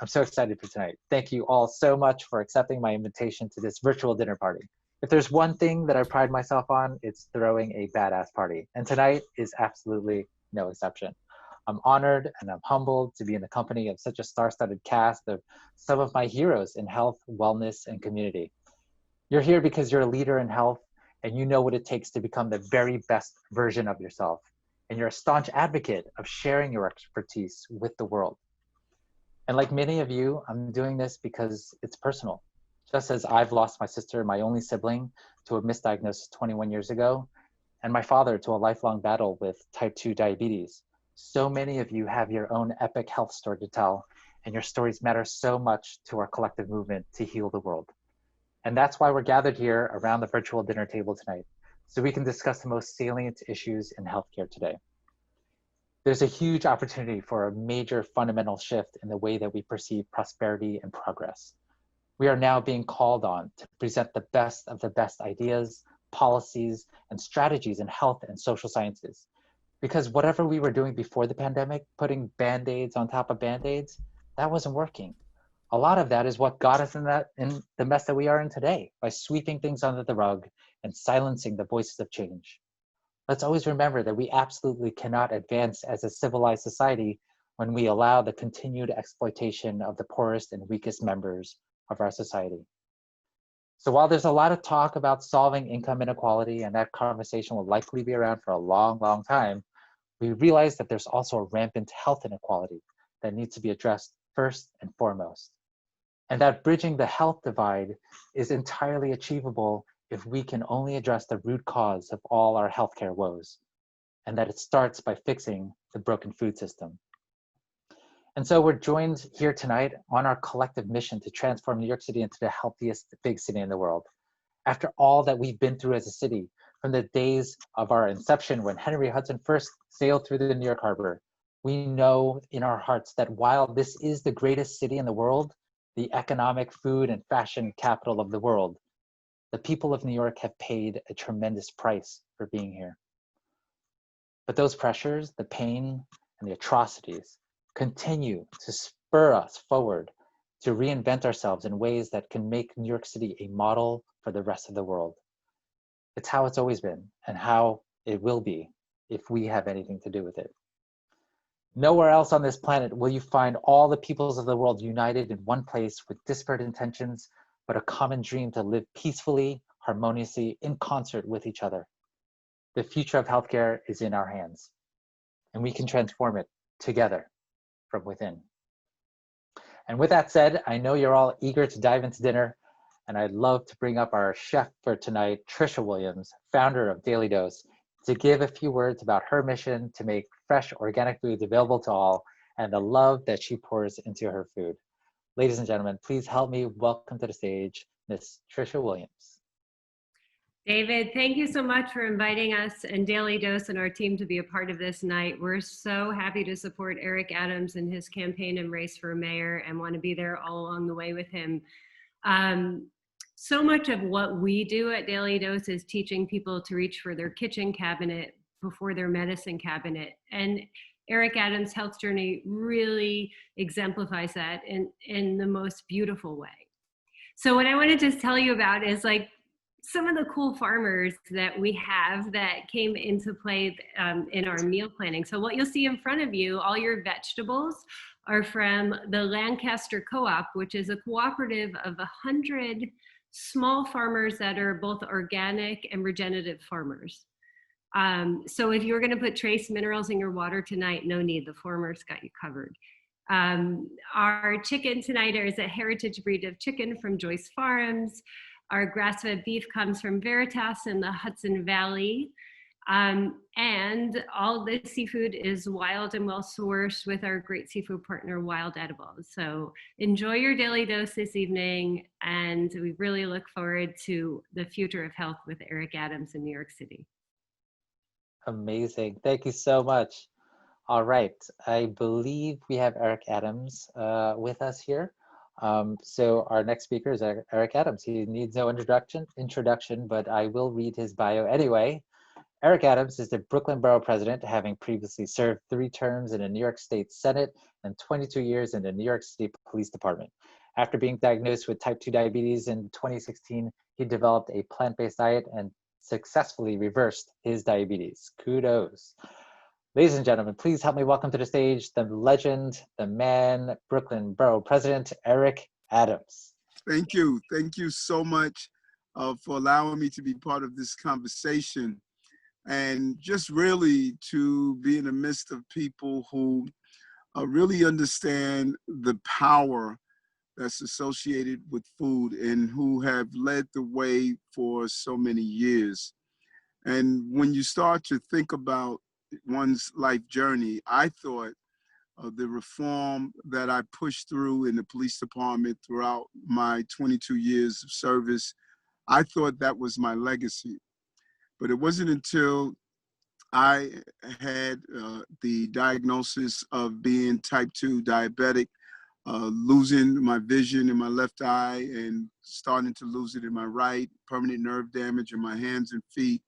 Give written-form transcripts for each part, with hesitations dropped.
I'm so excited for tonight. Thank you all so much for accepting my invitation to this virtual dinner party. If there's one thing that I pride myself on, it's throwing a badass party. And tonight is absolutely no exception. I'm honored and I'm humbled to be in the company of such a star-studded cast of some of my heroes in health, wellness, and community. You're here because you're a leader in health and you know what it takes to become the very best version of yourself. And you're a staunch advocate of sharing your expertise with the world. And like many of you, I'm doing this because it's personal. Just as I've lost my sister, my only sibling, to a misdiagnosis 21 years ago, and my father to a lifelong battle with type 2 diabetes, so many of you have your own epic health story to tell, and your stories matter so much to our collective movement to heal the world. And that's why we're gathered here around the virtual dinner table tonight, so we can discuss the most salient issues in healthcare today. There's a huge opportunity for a major fundamental shift in the way that we perceive prosperity and progress. We are now being called on to present the best of the best ideas, policies, and strategies in health and social sciences. Because whatever we were doing before the pandemic, putting Band-Aids on top of Band-Aids, that wasn't working. A lot of that is what got us in the mess that we are in today, by sweeping things under the rug and silencing the voices of change. Let's always remember that we absolutely cannot advance as a civilized society when we allow the continued exploitation of the poorest and weakest members of our society. So while there's a lot of talk about solving income inequality, and that conversation will likely be around for a long, long time, we realize that there's also a rampant health inequality that needs to be addressed first and foremost. And that bridging the health divide is entirely achievable if we can only address the root cause of all our healthcare woes, and that it starts by fixing the broken food system. And so we're joined here tonight on our collective mission to transform New York City into the healthiest big city in the world. After all that we've been through as a city, from the days of our inception when Henry Hudson first sailed through the New York Harbor, we know in our hearts that while this is the greatest city in the world, the economic, food, and fashion capital of the world, the people of New York have paid a tremendous price for being here. But those pressures, the pain, and the atrocities continue to spur us forward to reinvent ourselves in ways that can make New York City a model for the rest of the world. It's how it's always been and how it will be if we have anything to do with it. Nowhere else on this planet will you find all the peoples of the world united in one place with disparate intentions, but a common dream to live peacefully, harmoniously, in concert with each other. The future of healthcare is in our hands, and we can transform it together from within. And with that said, I know you're all eager to dive into dinner, and I'd love to bring up our chef for tonight, Trisha Williams, founder of Daily Dose, to give a few words about her mission to make fresh organic foods available to all and the love that she pours into her food. Ladies and gentlemen, please help me welcome to the stage, Miss Trisha Williams. David, thank you so much for inviting us and Daily Dose and our team to be a part of this night. We're so happy to support Eric Adams in his campaign and race for mayor and want to be there all along the way with him. So much of what we do at Daily Dose is teaching people to reach for their kitchen cabinet before their medicine cabinet. And Eric Adams' health journey really exemplifies that in the most beautiful way. So what I wanted to tell you about is like some of the cool farmers that we have that came into play in our meal planning. So what you'll see in front of you, all your vegetables are from the Lancaster Co-op, which is a cooperative of 100 small farmers that are both organic and regenerative farmers. So if you're going to put trace minerals in your water tonight, no need, the farmers got you covered. Our chicken tonight is a heritage breed of chicken from Joyce Farms. Our grass-fed beef comes from Veritas in the Hudson Valley. And all the seafood is wild and well sourced with our great seafood partner, Wild Edibles. So enjoy your Daily Dose this evening, and we really look forward to the future of health with Eric Adams in New York City. Amazing. Thank you so much. All right. I believe we have Eric Adams with us here. So our next speaker is Eric Adams. He needs no introduction, but I will read his bio anyway. Eric Adams is the Brooklyn Borough President, having previously served 3 terms in the New York State Senate and 22 years in the New York City Police Department. After being diagnosed with type 2 diabetes in 2016, he developed a plant-based diet and successfully reversed his diabetes. Kudos. Ladies and gentlemen, please help me welcome to the stage the legend, the man, Brooklyn Borough President, Eric Adams. Thank you. Thank you so much for allowing me to be part of this conversation and just really to be in the midst of people who really understand the power that's associated with food and who have led the way for so many years. And when you start to think about one's life journey, I thought the reform that I pushed through in the police department throughout my 22 years of service, I thought that was my legacy. But it wasn't until I had the diagnosis of being type 2 diabetic, losing my vision in my left eye and starting to lose it in my right, permanent nerve damage in my hands and feet,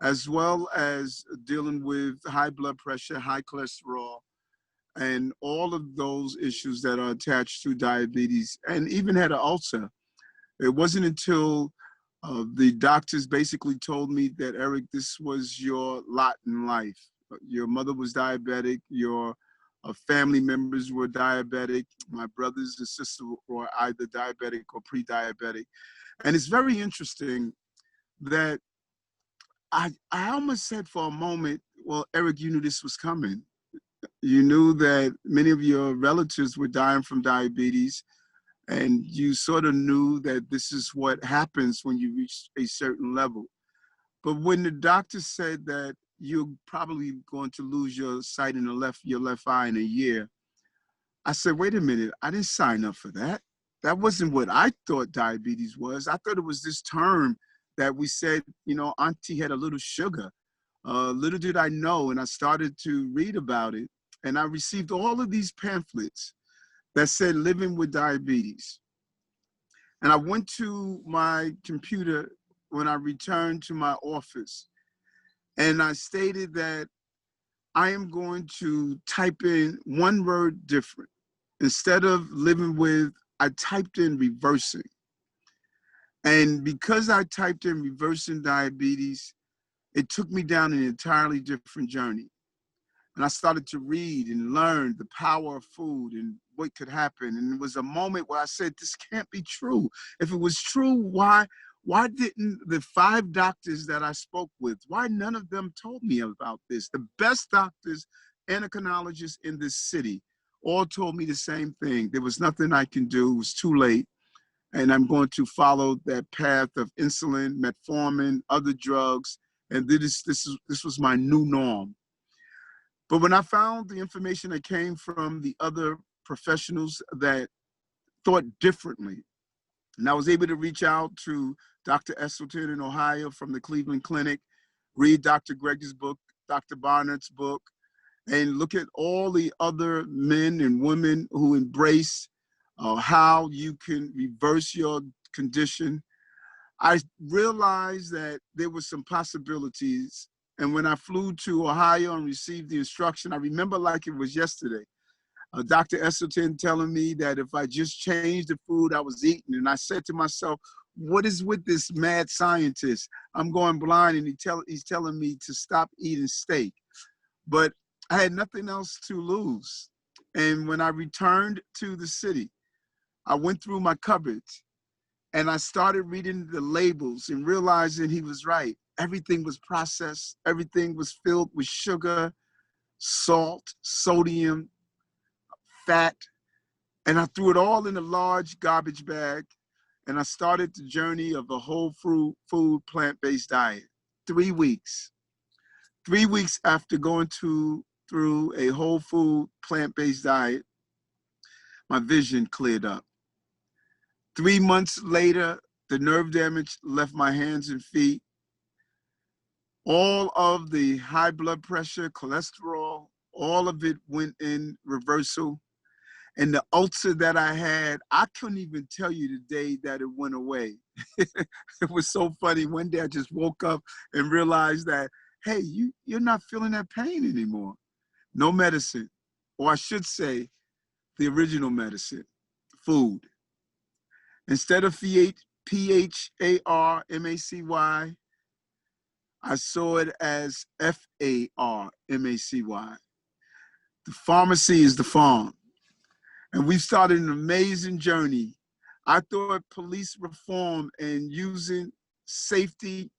as well as dealing with high blood pressure, high cholesterol, and all of those issues that are attached to diabetes, and even had an ulcer. It wasn't until the doctors basically told me that, Eric, this was your lot in life. Your mother was diabetic, your family members were diabetic, my brothers and sisters were either diabetic or pre-diabetic. And it's very interesting that I almost said for a moment, well, Eric, you knew this was coming. You knew that many of your relatives were dying from diabetes, and you sort of knew that this is what happens when you reach a certain level. But when the doctor said that you're probably going to lose your sight in your left eye in a year, I said, wait a minute, I didn't sign up for that. That wasn't what I thought diabetes was. I thought it was this term that we said, you know, Auntie had a little sugar. Little did I know, and I started to read about it, and I received all of these pamphlets that said living with diabetes. And I went to my computer when I returned to my office, and I stated that I am going to type in one word different. Instead of living with, I typed in reversing. And because I typed in reversing diabetes, it took me down an entirely different journey. And I started to read and learn the power of food and what could happen. And it was a moment where I said, this can't be true. If it was true, why didn't the 5 doctors that I spoke with, why none of them told me about this? The best doctors, endocrinologists in this city, all told me the same thing. There was nothing I can do. It was too late. And I'm going to follow that path of insulin, metformin, other drugs. And this was my new norm. But when I found the information that came from the other professionals that thought differently, and I was able to reach out to Dr. Esselton in Ohio from the Cleveland Clinic, read Dr. Gregg's book, Dr. Barnett's book, and look at all the other men and women who embrace how you can reverse your condition, I realized that there were some possibilities. And when I flew to Ohio and received the instruction, I remember like it was yesterday. Dr. Esselton telling me that if I just changed the food I was eating, and I said to myself, what is with this mad scientist? I'm going blind, and he's telling me to stop eating steak. But I had nothing else to lose. And when I returned to the city, I went through my cupboards and I started reading the labels and realizing he was right. Everything was processed. Everything was filled with sugar, salt, sodium, fat. And I threw it all in a large garbage bag. And I started the journey of a whole food plant-based diet. 3 weeks. 3 weeks after going through a whole food plant-based diet, my vision cleared up. 3 months later, the nerve damage left my hands and feet. All of the high blood pressure, cholesterol, all of it went in reversal. And the ulcer that I had, I couldn't even tell you the day that it went away. It was so funny. One day I just woke up and realized that hey, you're not feeling that pain anymore. No medicine, or I should say the original medicine, food. Instead of PHARMACY, I saw it as FARMACY. The pharmacy is the farm. And we've started an amazing journey. I thought police reform and using safety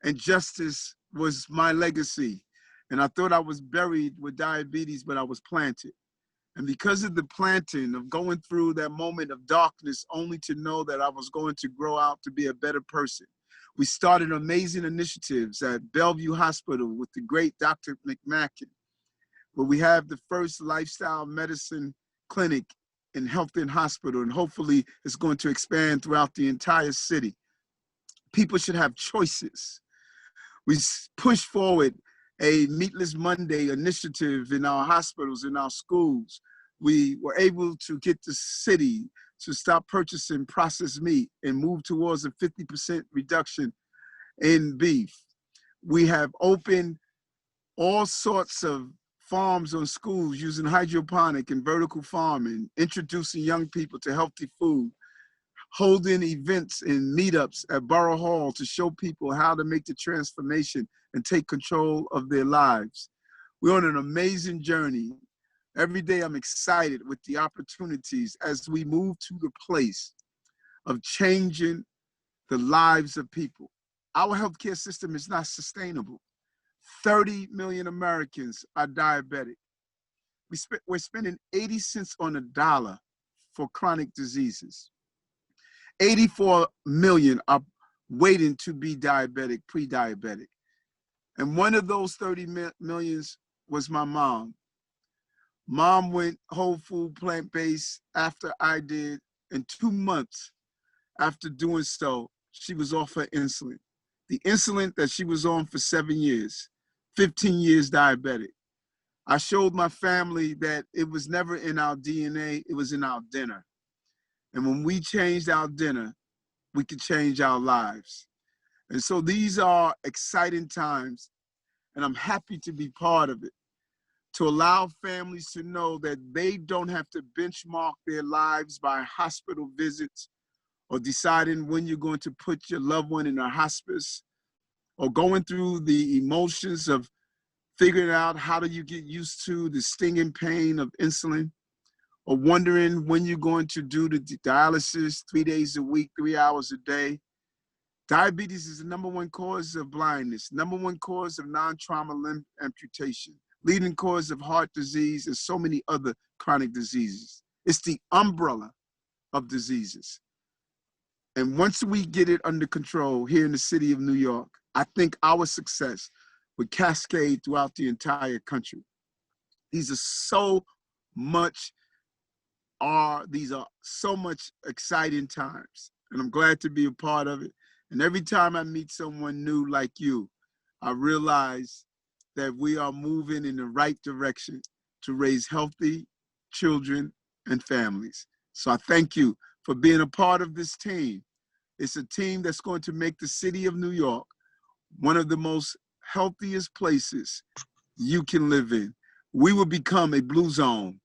and justice was my legacy. And I thought I was buried with diabetes, but I was planted. And because of the planting, of going through that moment of darkness, only to know that I was going to grow out to be a better person, we started amazing initiatives at Bellevue Hospital with the great Dr. McMacken, where we have the first lifestyle medicine clinic in Healthiest Hospital, and hopefully it's going to expand throughout the entire city. People should have choices. We push forward a Meatless Monday initiative in our hospitals, in our schools. We were able to get the city to stop purchasing processed meat and move towards a 50% reduction in beef. We have opened all sorts of farms on schools using hydroponic and vertical farming, introducing young people to healthy food, holding events and meetups at Borough Hall to show people how to make the transformation and take control of their lives. We're on an amazing journey. Every day I'm excited with the opportunities as we move to the place of changing the lives of people. Our healthcare system is not sustainable. 30 million Americans are diabetic. We're spending 80 cents on a dollar for chronic diseases. 84 million are waiting to be diabetic, pre-diabetic. And one of those 30 millions was my mom. Mom went whole food, plant-based after I did. In 2 months after doing so, she was off her insulin. The insulin that she was on for 7 years, 15 years diabetic. I showed my family that it was never in our DNA, it was in our dinner. And when we changed our dinner, we could change our lives. And so these are exciting times, and I'm happy to be part of it, to allow families to know that they don't have to benchmark their lives by hospital visits or deciding when you're going to put your loved one in a hospice or going through the emotions of figuring out how do you get used to the stinging pain of insulin, or wondering when you're going to do the dialysis 3 days a week, 3 hours a day. Diabetes is the #1 cause of blindness, #1 cause of non-trauma limb amputation, leading cause of heart disease and so many other chronic diseases. It's the umbrella of diseases. And once we get it under control here in the city of New York, I think our success would cascade throughout the entire country. These are so much exciting times, and I'm glad to be a part of it. And every time I meet someone new like you, I realize that we are moving in the right direction to raise healthy children and families. So I thank you for being a part of this team. It's a team that's going to make the city of New York one of the most healthiest places you can live in. We will become a blue zone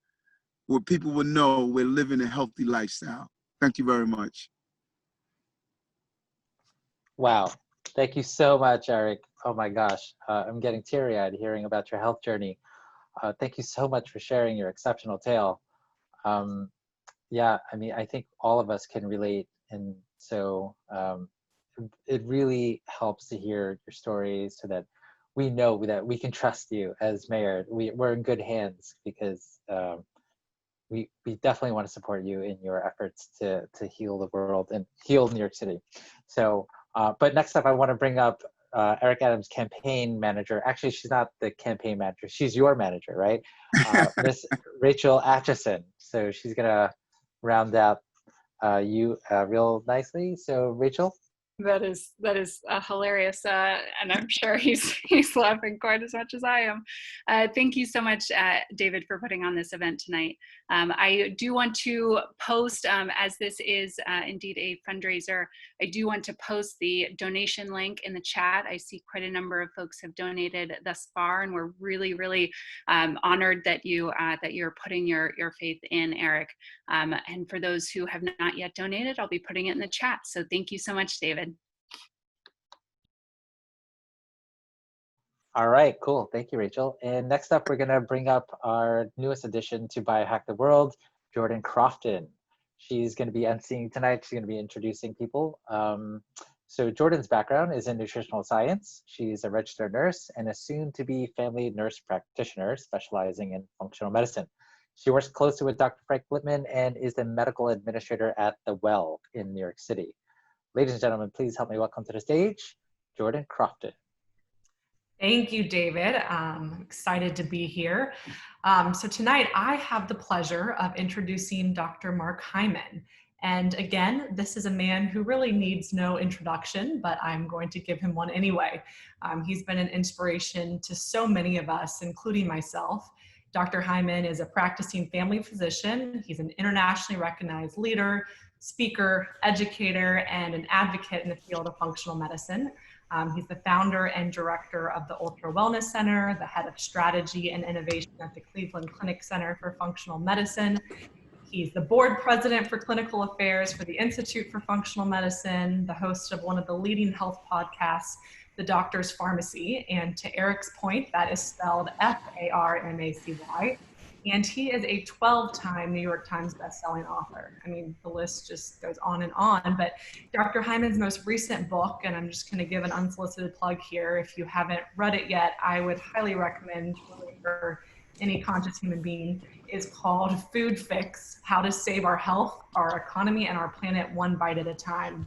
where people will know we're living a healthy lifestyle. Thank you very much. Wow. Thank you so much, Eric. Oh my gosh. I'm getting teary-eyed hearing about your health journey. Thank you so much for sharing your exceptional tale. Yeah, I mean, I think all of us can relate. And so it really helps to hear your stories so that we know that we can trust you as mayor. We're in good hands because we definitely want to support you in your efforts to heal the world and heal New York City. So, but next up, I want to bring up Eric Adams' campaign manager. Actually, she's not the campaign manager. She's your manager, right? Miss Rachel Atchison. So she's going to round out you real nicely. So Rachel? That is hilarious, and I'm sure he's laughing quite as much as I am. Thank you so much, David, for putting on this event tonight. I do want to post, as this is indeed a fundraiser, I do want to post the donation link in the chat. I see quite a number of folks have donated thus far, and we're really, really honored that you're putting your faith in Eric. And for those who have not yet donated, I'll be putting it in the chat. So thank you so much, David. All right, cool. Thank you, Rachel. And next up, we're going to bring up our newest addition to Biohack the World, Jordan Crofton. She's going to be emceeing tonight. She's going to be introducing people. So Jordan's background is in nutritional science. She's a registered nurse and a soon-to-be family nurse practitioner specializing in functional medicine. She works closely with Dr. Frank Blitman and is the medical administrator at The Well in New York City. Ladies and gentlemen, please help me welcome to the stage, Jordan Crofton. Thank you, David. I'm excited to be here. So tonight I have the pleasure of introducing Dr. Mark Hyman. And again, this is a man who really needs no introduction, but I'm going to give him one anyway. He's been an inspiration to so many of us, including myself. Dr. Hyman is a practicing family physician. He's an internationally recognized leader, speaker, educator, and an advocate in the field of functional medicine. He's the founder and director of the Ultra Wellness Center, the head of strategy and innovation at the Cleveland Clinic Center for Functional Medicine. He's the board president for clinical affairs for the Institute for Functional Medicine, the host of one of the leading health podcasts, The Doctor's Pharmacy. And to Eric's point, that is spelled F-A-R-M-A-C-Y. And he is a 12-time New York Times bestselling author. I mean, the list just goes on and on. But Dr. Hyman's most recent book, and I'm just going to give an unsolicited plug here, if you haven't read it yet, I would highly recommend for any conscious human being, is called Food Fix: How to Save Our Health, Our Economy, and Our Planet One Bite at a Time.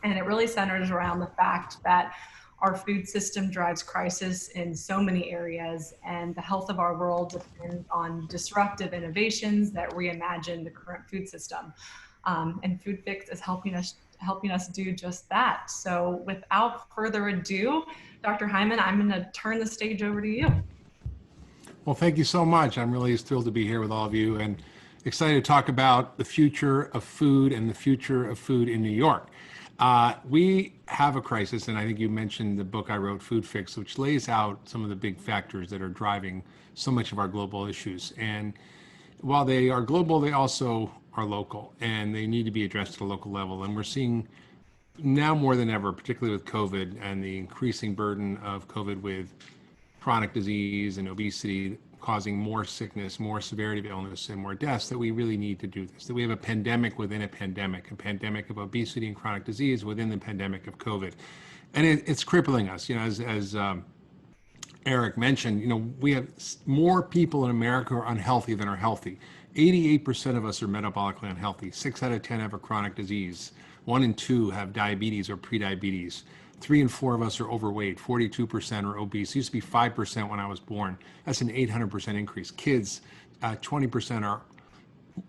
And it really centers around the fact that our food system drives crisis in so many areas, and the health of our world depends on disruptive innovations that reimagine the current food system. And Food Fix is helping us do just that. So without further ado, Dr. Hyman, I'm going to turn the stage over to you. Well, thank you so much. I'm really thrilled to be here with all of you and excited to talk about the future of food and the future of food in New York. We have a crisis, and I think you mentioned the book I wrote, Food Fix, which lays out some of the big factors that are driving so much of our global issues. And while they are global, they also are local, and they need to be addressed at a local level. And we're seeing now more than ever, particularly with COVID and the increasing burden of COVID with chronic disease and obesity, causing more sickness, more severity of illness, and more deaths, that we really need to do this, that we have a pandemic within a pandemic of obesity and chronic disease within the pandemic of COVID. And it's crippling us, as Eric mentioned, we have more people in America who are unhealthy than are healthy. 88% of us are metabolically unhealthy. 6 out of 10 have a chronic disease. 1 in 2 have diabetes or prediabetes. 3 in 4 of us are overweight. 42% are obese. It used to be 5% when I was born. That's an 800% increase. Kids, 20% are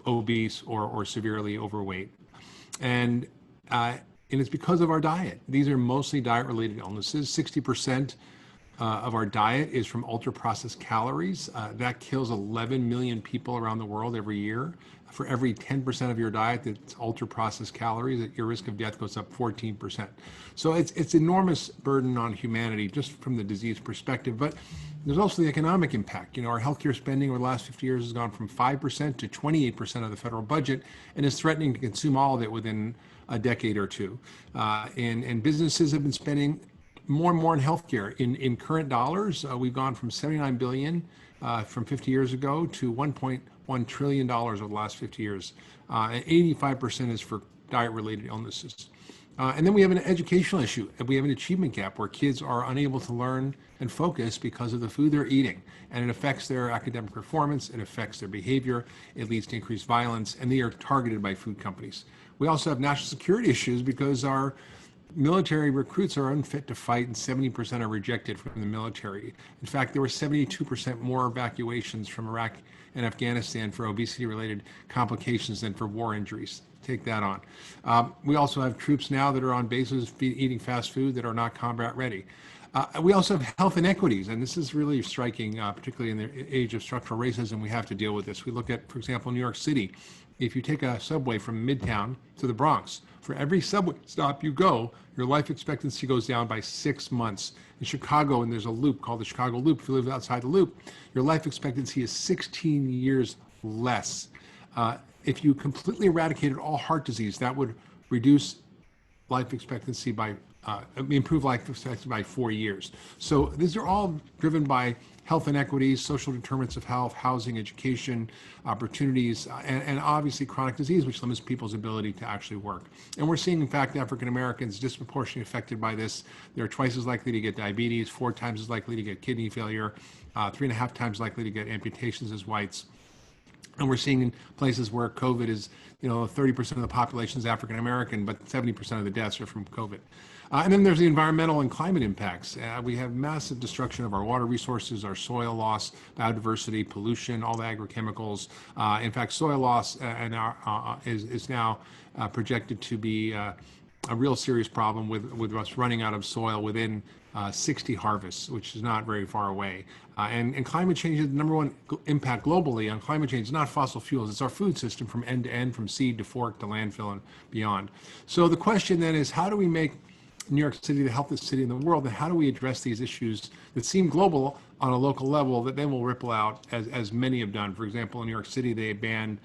obese or severely overweight. And it's because of our diet. These are mostly diet-related illnesses. 60% of our diet is from ultra-processed calories. That kills 11 million people around the world every year. For every 10% of your diet that's ultra-processed calories, your risk of death goes up 14%. So it's enormous burden on humanity just from the disease perspective. But there's also the economic impact. Our healthcare spending over the last 50 years has gone from 5% to 28% of the federal budget, and is threatening to consume all of it within a decade or two. And businesses have been spending more and more in healthcare. In current dollars, we've gone from $79 billion from 50 years ago to $1.1 trillion over the last 50 years. And 85% is for diet-related illnesses. And then we have an educational issue. We have an achievement gap where kids are unable to learn and focus because of the food they're eating. And it affects their academic performance, it affects their behavior, it leads to increased violence, and they are targeted by food companies. We also have national security issues because our military recruits are unfit to fight, and 70% are rejected from the military. In fact, there were 72% more evacuations from Iraq and Afghanistan for obesity-related complications than for war injuries. take that on. We also have troops now that are on bases eating fast food that are not combat ready. We also have health inequities, and this is really striking, particularly in the age of structural racism. We have to deal with this. We look at, for example, New York City. If you take a subway from Midtown to the Bronx, for every subway stop you go, your life expectancy goes down by 6 months. In Chicago, and there's a loop called the Chicago Loop, if you live outside the loop, your life expectancy is 16 years less. If you completely eradicated all heart disease, that would reduce life expectancy by improve life expectancy by 4 years. So these are all driven by health inequities, social determinants of health, housing, education, opportunities, and obviously chronic disease, which limits people's ability to actually work. And we're seeing, in fact, African Americans disproportionately affected by this. They're twice as likely to get diabetes, 4 times as likely to get kidney failure, 3.5 times likely to get amputations as whites. And we're seeing in places where COVID is, 30% of the population is African American, but 70% of the deaths are from COVID. And then there's the environmental and climate impacts. We have massive destruction of our water resources, our soil loss, biodiversity, pollution, all the agrochemicals. In fact, soil loss is now projected to be a real serious problem with us running out of soil within 60 harvests, which is not very far away. And climate change is the number one impact globally on climate change. It's not fossil fuels, it's our food system from end to end, from seed to fork to landfill and beyond. So the question then is, how do we make New York City the healthiest city in the world, and how do we address these issues that seem global on a local level that then will ripple out, as many have done? For example, in New York City, they banned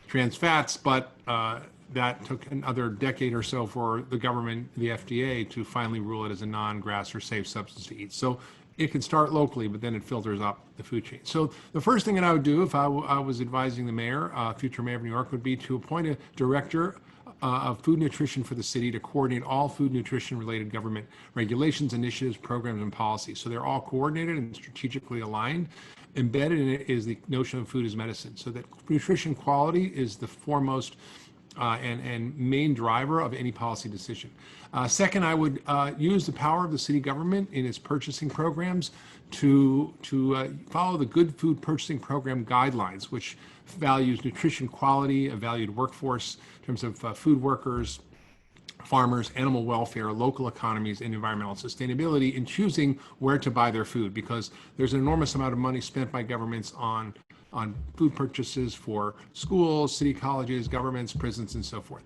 trans fats, but that took another decade or so for the government, the FDA, to finally rule it as a non-GRAS or safe substance to eat. So it can start locally, but then it filters up the food chain. So the first thing that I would do if I was advising the mayor, future mayor of New York, would be to appoint a director of food nutrition for the city to coordinate all food nutrition related government regulations, initiatives, programs, and policies. So they're all coordinated and strategically aligned. Embedded in it is the notion of food as medicine, so that nutrition quality is the foremost and main driver of any policy decision. Second, I would use the power of the city government in its purchasing programs to follow the Good Food Purchasing Program guidelines, which values nutrition quality, a valued workforce in terms of food workers, farmers, animal welfare, local economies, and environmental sustainability in choosing where to buy their food, because there's an enormous amount of money spent by governments on food purchases for schools, city colleges, governments, prisons, and so forth.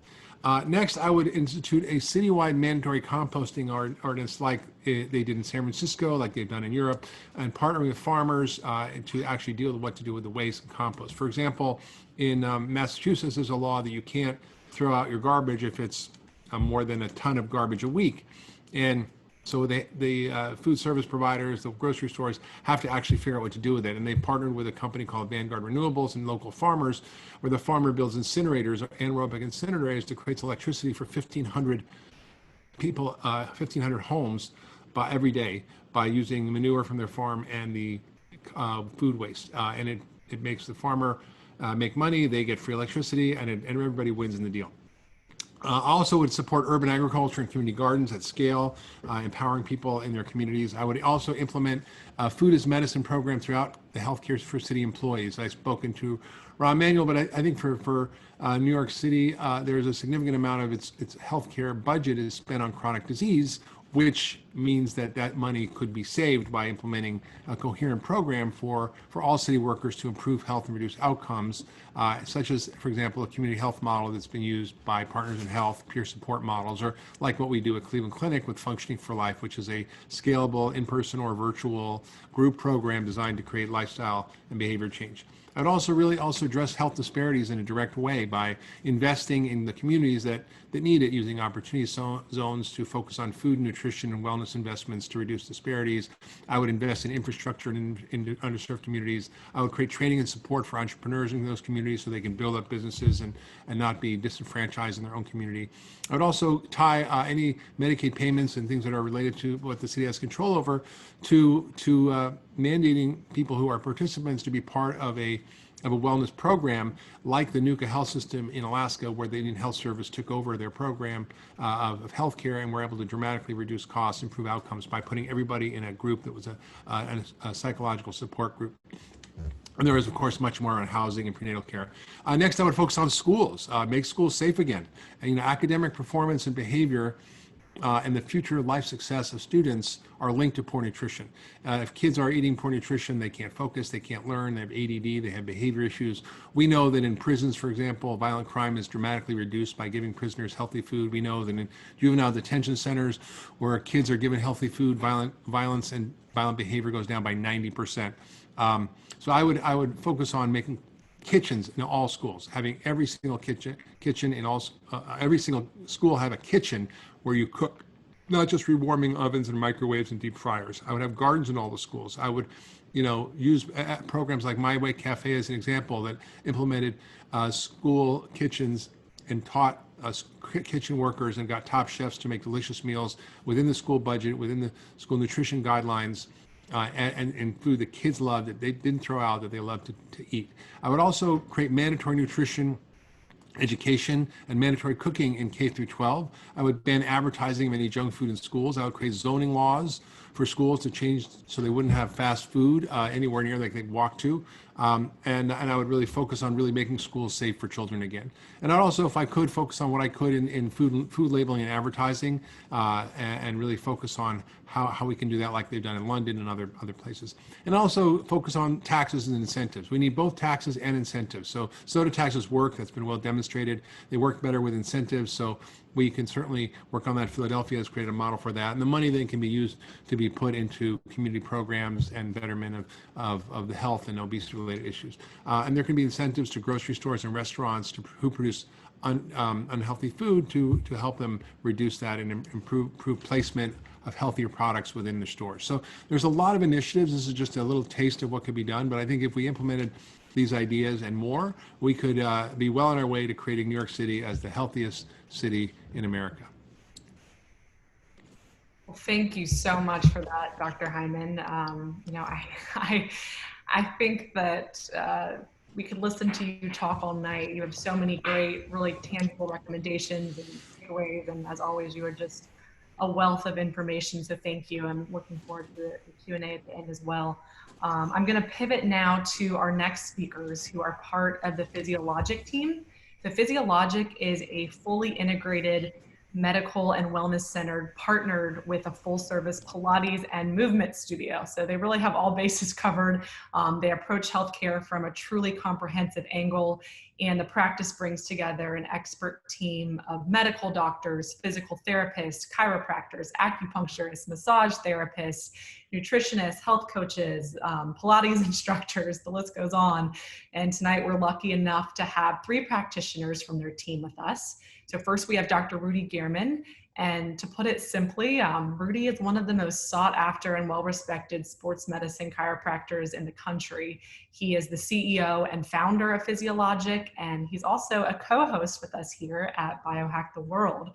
Next, I would institute a citywide mandatory composting ordinance like they did in San Francisco, like they've done in Europe, and partnering with farmers to actually deal with what to do with the waste and compost. For example, in Massachusetts, there's a law that you can't throw out your garbage if it's more than a ton of garbage a week. And so the food service providers, the grocery stores, have to actually figure out what to do with it. And they partnered with a company called Vanguard Renewables and local farmers, where the farmer builds incinerators, or anaerobic incinerators, that creates electricity for 1,500 people, 1,500 homes every day by using manure from their farm and the food waste. And it makes the farmer make money, they get free electricity, and everybody wins in the deal. Also would support urban agriculture and community gardens at scale, empowering people in their communities. I would also implement a food as medicine program throughout the healthcare for city employees. I've spoken to Rahm Emanuel, but I think for New York City, there's a significant amount of its healthcare budget is spent on chronic disease, which means that money could be saved by implementing a coherent program for all city workers to improve health and reduce outcomes, such as, for example, a community health model that's been used by Partners in Health, peer support models, or like what we do at Cleveland Clinic with Functioning for Life, which is a scalable in-person or virtual group program designed to create lifestyle and behavior change. I'd also address health disparities in a direct way by investing in the communities that need it, using opportunity zones to focus on food, nutrition, and wellness investments to reduce disparities. I would invest in infrastructure in underserved communities. I would create training and support for entrepreneurs in those communities so they can build up businesses and not be disenfranchised in their own community. I would also tie any Medicaid payments and things that are related to what the city has control over to mandating people who are participants to be part of a wellness program like the Nuka Health System in Alaska, where the Indian Health Service took over their program of healthcare and were able to dramatically reduce costs, improve outcomes by putting everybody in a group that was a psychological support group. And there is, of course, much more on housing and prenatal care. Next, I would focus on schools, make schools safe again. And, academic performance and behavior and the future life success of students are linked to poor nutrition. If kids are eating poor nutrition, they can't focus, they can't learn, they have ADD, they have behavior issues. We know that in prisons, for example, violent crime is dramatically reduced by giving prisoners healthy food. We know that in juvenile detention centers where kids are given healthy food, violence and violent behavior goes down by 90%. So I would focus on making kitchens in all schools, having every single kitchen in all, every single school have a kitchen where you cook, not just rewarming ovens and microwaves and deep fryers. I would have gardens in all the schools. I would, use programs like My Way Cafe as an example that implemented school kitchens and taught kitchen workers and got top chefs to make delicious meals within the school budget, within the school nutrition guidelines. And food that kids loved, that they didn't throw out, that they loved to eat. I would also create mandatory nutrition education and mandatory cooking in K through 12. I would ban advertising of any junk food in schools. I would create zoning laws for schools to change so they wouldn't have fast food anywhere near like they'd walk to. And I would really focus on really making schools safe for children again. And I'd also, if I could, focus on what I could in food labeling and advertising, and really focus on how we can do that like they've done in London and other places. And also focus on taxes and incentives. We need both taxes and incentives. So soda taxes work, that's been well demonstrated. They work better with incentives, so we can certainly work on that. Philadelphia has created a model for that. And the money then can be used to be put into community programs and betterment of the health and obesity related issues. And there can be incentives to grocery stores and restaurants who produce unhealthy food to help them reduce that and improve placement of healthier products within the stores. So there's a lot of initiatives. This is just a little taste of what could be done, but I think if we implemented these ideas and more, we could be well on our way to creating New York City as the healthiest city in America. Well, thank you so much for that, Dr. Hyman. I think that we could listen to you talk all night. You have so many great, really tangible recommendations and takeaways, and as always, you are just a wealth of information, so thank you. I'm looking forward to the Q&A at the end as well. I'm going to pivot now to our next speakers who are part of the Physiologic team. The Physiologic is a fully integrated medical and wellness center partnered with a full service Pilates and movement studio. So they really have all bases covered. They approach healthcare from a truly comprehensive angle, and the practice brings together an expert team of medical doctors, physical therapists, chiropractors, acupuncturists, massage therapists, nutritionists, health coaches, Pilates instructors, the list goes on. And tonight we're lucky enough to have 3 practitioners from their team with us. So first we have Dr. Rudy Gehrman, and to put it simply, Rudy is one of the most sought after and well-respected sports medicine chiropractors in the country. He is the CEO and founder of Physiologic, and he's also a co-host with us here at Biohack the World.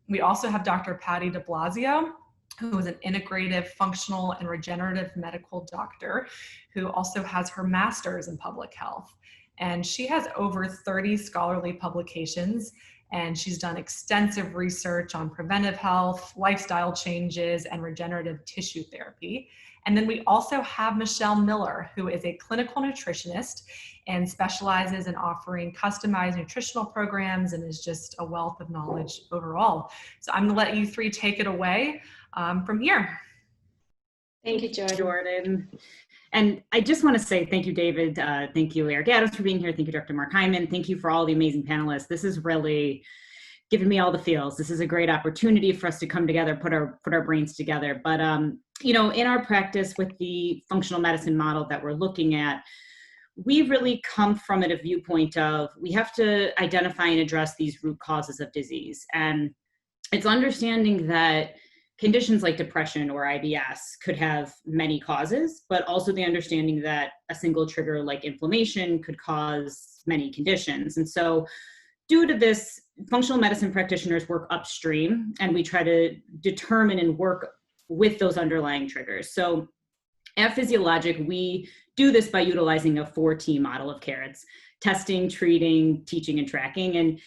We also have Dr. Patty de Blasio, who is an integrative, functional, and regenerative medical doctor, who also has her master's in public health. And she has over 30 scholarly publications, and she's done extensive research on preventive health, lifestyle changes, and regenerative tissue therapy. And then we also have Michelle Miller, who is a clinical nutritionist and specializes in offering customized nutritional programs and is just a wealth of knowledge overall. So I'm gonna let you 3 take it away from here. Thank you, Jordan. And I just want to say thank you, David. Thank you, Eric Adams, for being here. Thank you, Dr. Mark Hyman. Thank you for all the amazing panelists. This is really giving me all the feels. This is a great opportunity for us to come together, put our brains together. But in our practice with the functional medicine model that we're looking at, we really come from it a viewpoint of we have to identify and address these root causes of disease. And it's understanding that conditions like depression or IBS could have many causes, but also the understanding that a single trigger like inflammation could cause many conditions. And so due to this, functional medicine practitioners work upstream, and we try to determine and work with those underlying triggers. So at Physiologic, we do this by utilizing a 4T model of care. It's testing, treating, teaching, and tracking. And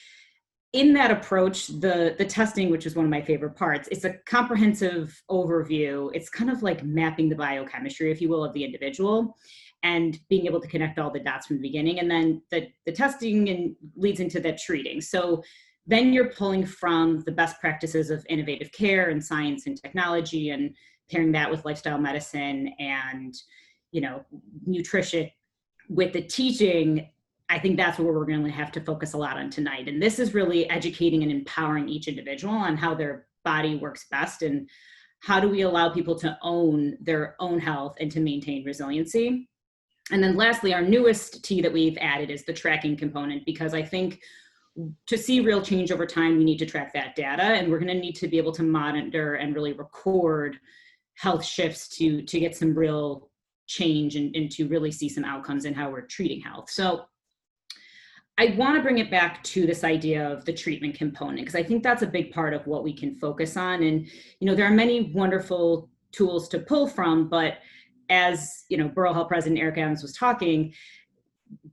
in that approach, the testing, which is one of my favorite parts, it's a comprehensive overview. It's kind of like mapping the biochemistry, if you will, of the individual. and being able to connect all the dots from the beginning. And then the testing and leads into the treating. So then you're pulling from the best practices of innovative care and science and technology, and pairing that with lifestyle medicine and, nutrition with the teaching. I think that's what we're going to have to focus a lot on tonight. And this is really educating and empowering each individual on how their body works best, and how do we allow people to own their own health and to maintain resiliency. And then lastly, our newest T that we've added is the tracking component, because I think to see real change over time, we need to track that data, and we're going to need to be able to monitor and really record health shifts to get some real change and to really see some outcomes in how we're treating health. So I want to bring it back to this idea of the treatment component, because I think that's a big part of what we can focus on. And, there are many wonderful tools to pull from, but as, Borough Health President Eric Adams was talking,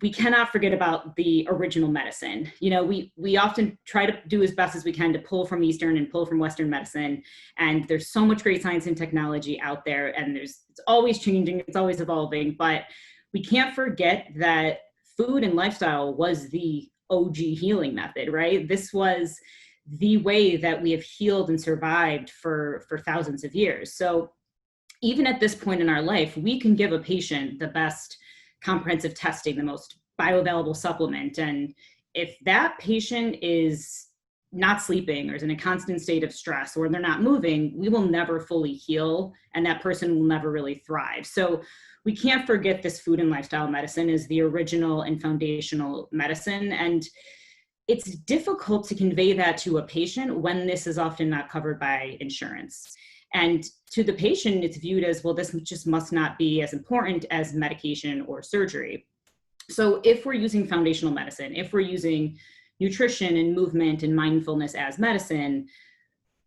we cannot forget about the original medicine. We often try to do as best as we can to pull from Eastern and pull from Western medicine. And there's so much great science and technology out there, and it's always changing, it's always evolving, but we can't forget that food and lifestyle was the OG healing method, right? This was the way that we have healed and survived for thousands of years. So even at this point in our life, we can give a patient the best comprehensive testing, the most bioavailable supplement. And if that patient is not sleeping or is in a constant state of stress, or they're not moving, we will never fully heal, and that person will never really thrive. So we can't forget this food and lifestyle medicine is the original and foundational medicine. And it's difficult to convey that to a patient when this is often not covered by insurance. And to the patient, it's viewed as, well, this just must not be as important as medication or surgery. So if we're using foundational medicine, if we're using nutrition and movement and mindfulness as medicine,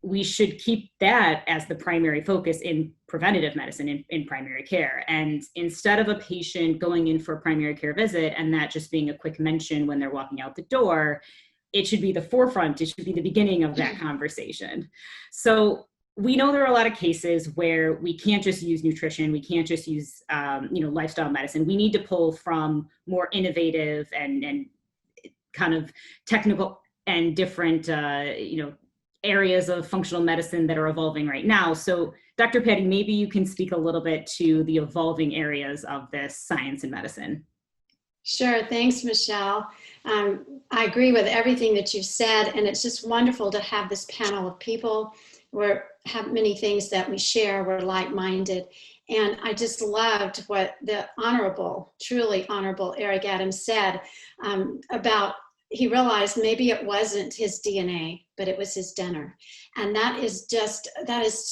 we should keep that as the primary focus in preventative medicine, in primary care. And instead of a patient going in for a primary care visit and that just being a quick mention when they're walking out the door, it should be the forefront, it should be the beginning of that conversation. So we know there are a lot of cases where we can't just use nutrition, we can't just use lifestyle medicine. We need to pull from more innovative and kind of technical and different areas of functional medicine that are evolving right now. So Dr. Patty, maybe you can speak a little bit to the evolving areas of this science and medicine. Sure, thanks, Michelle. I agree with everything that you've said, and it's just wonderful to have this panel of people. We have many things that we share, we're like-minded, and I just loved what the truly honorable Eric Adams said about, he realized maybe it wasn't his DNA, but it was his dinner. And that is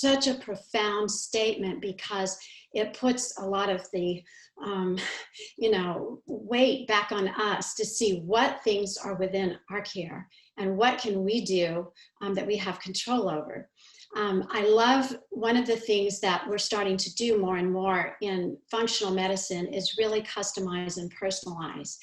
such a profound statement, because it puts a lot of the, weight back on us to see what things are within our care and what can we do that we have control over. I love one of the things that we're starting to do more and more in functional medicine is really customize and personalize.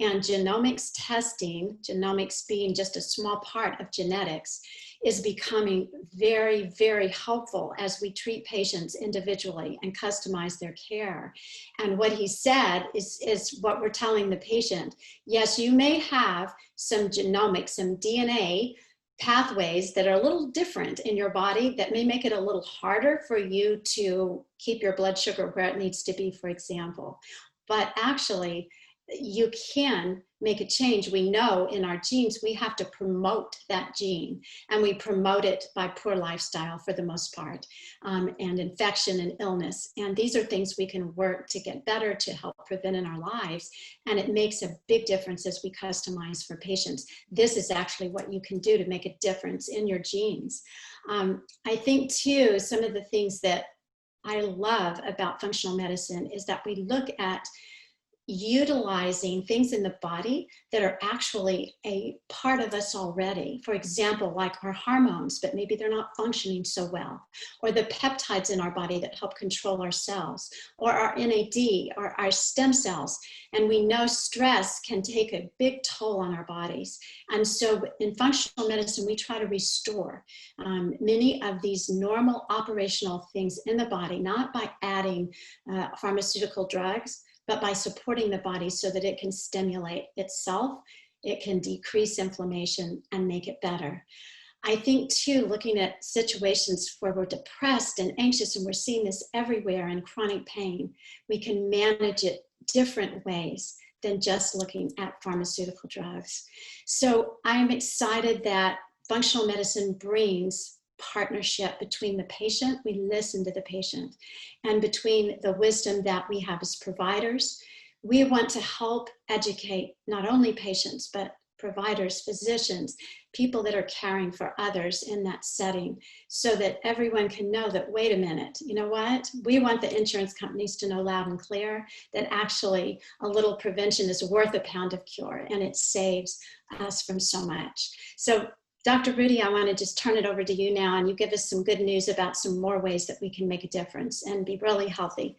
And genomics testing, genomics being just a small part of genetics, is becoming very, very helpful as we treat patients individually and customize their care. And what he said is what we're telling the patient. Yes, you may have some genomics, some DNA pathways that are a little different in your body that may make it a little harder for you to keep your blood sugar where it needs to be, for example. But actually, you can make a change. We know in our genes, we have to promote that gene, and we promote it by poor lifestyle for the most part, and infection and illness. And these are things we can work to get better, to help prevent in our lives. And it makes a big difference as we customize for patients. This is actually what you can do to make a difference in your genes. I think too, some of the things that I love about functional medicine is that we look at utilizing things in the body that are actually a part of us already. For example, like our hormones, but maybe they're not functioning so well, or the peptides in our body that help control our cells, or our NAD, or our stem cells. And we know stress can take a big toll on our bodies. And so in functional medicine, we try to restore many of these normal operational things in the body, not by adding pharmaceutical drugs, but by supporting the body so that it can stimulate itself, it can decrease inflammation and make it better. I think too, looking at situations where we're depressed and anxious, and we're seeing this everywhere in chronic pain, we can manage it different ways than just looking at pharmaceutical drugs. So I'm excited that functional medicine brings partnership between the patient, we listen to the patient, and between the wisdom that we have as providers. We want to help educate not only patients, but providers, physicians, people that are caring for others in that setting, so that everyone can know that, wait a minute, you know what? We want the insurance companies to know loud and clear that actually a little prevention is worth a pound of cure, and it saves us from so much. So Dr. Rudy, I want to just turn it over to you now, and you give us some good news about some more ways that we can make a difference and be really healthy.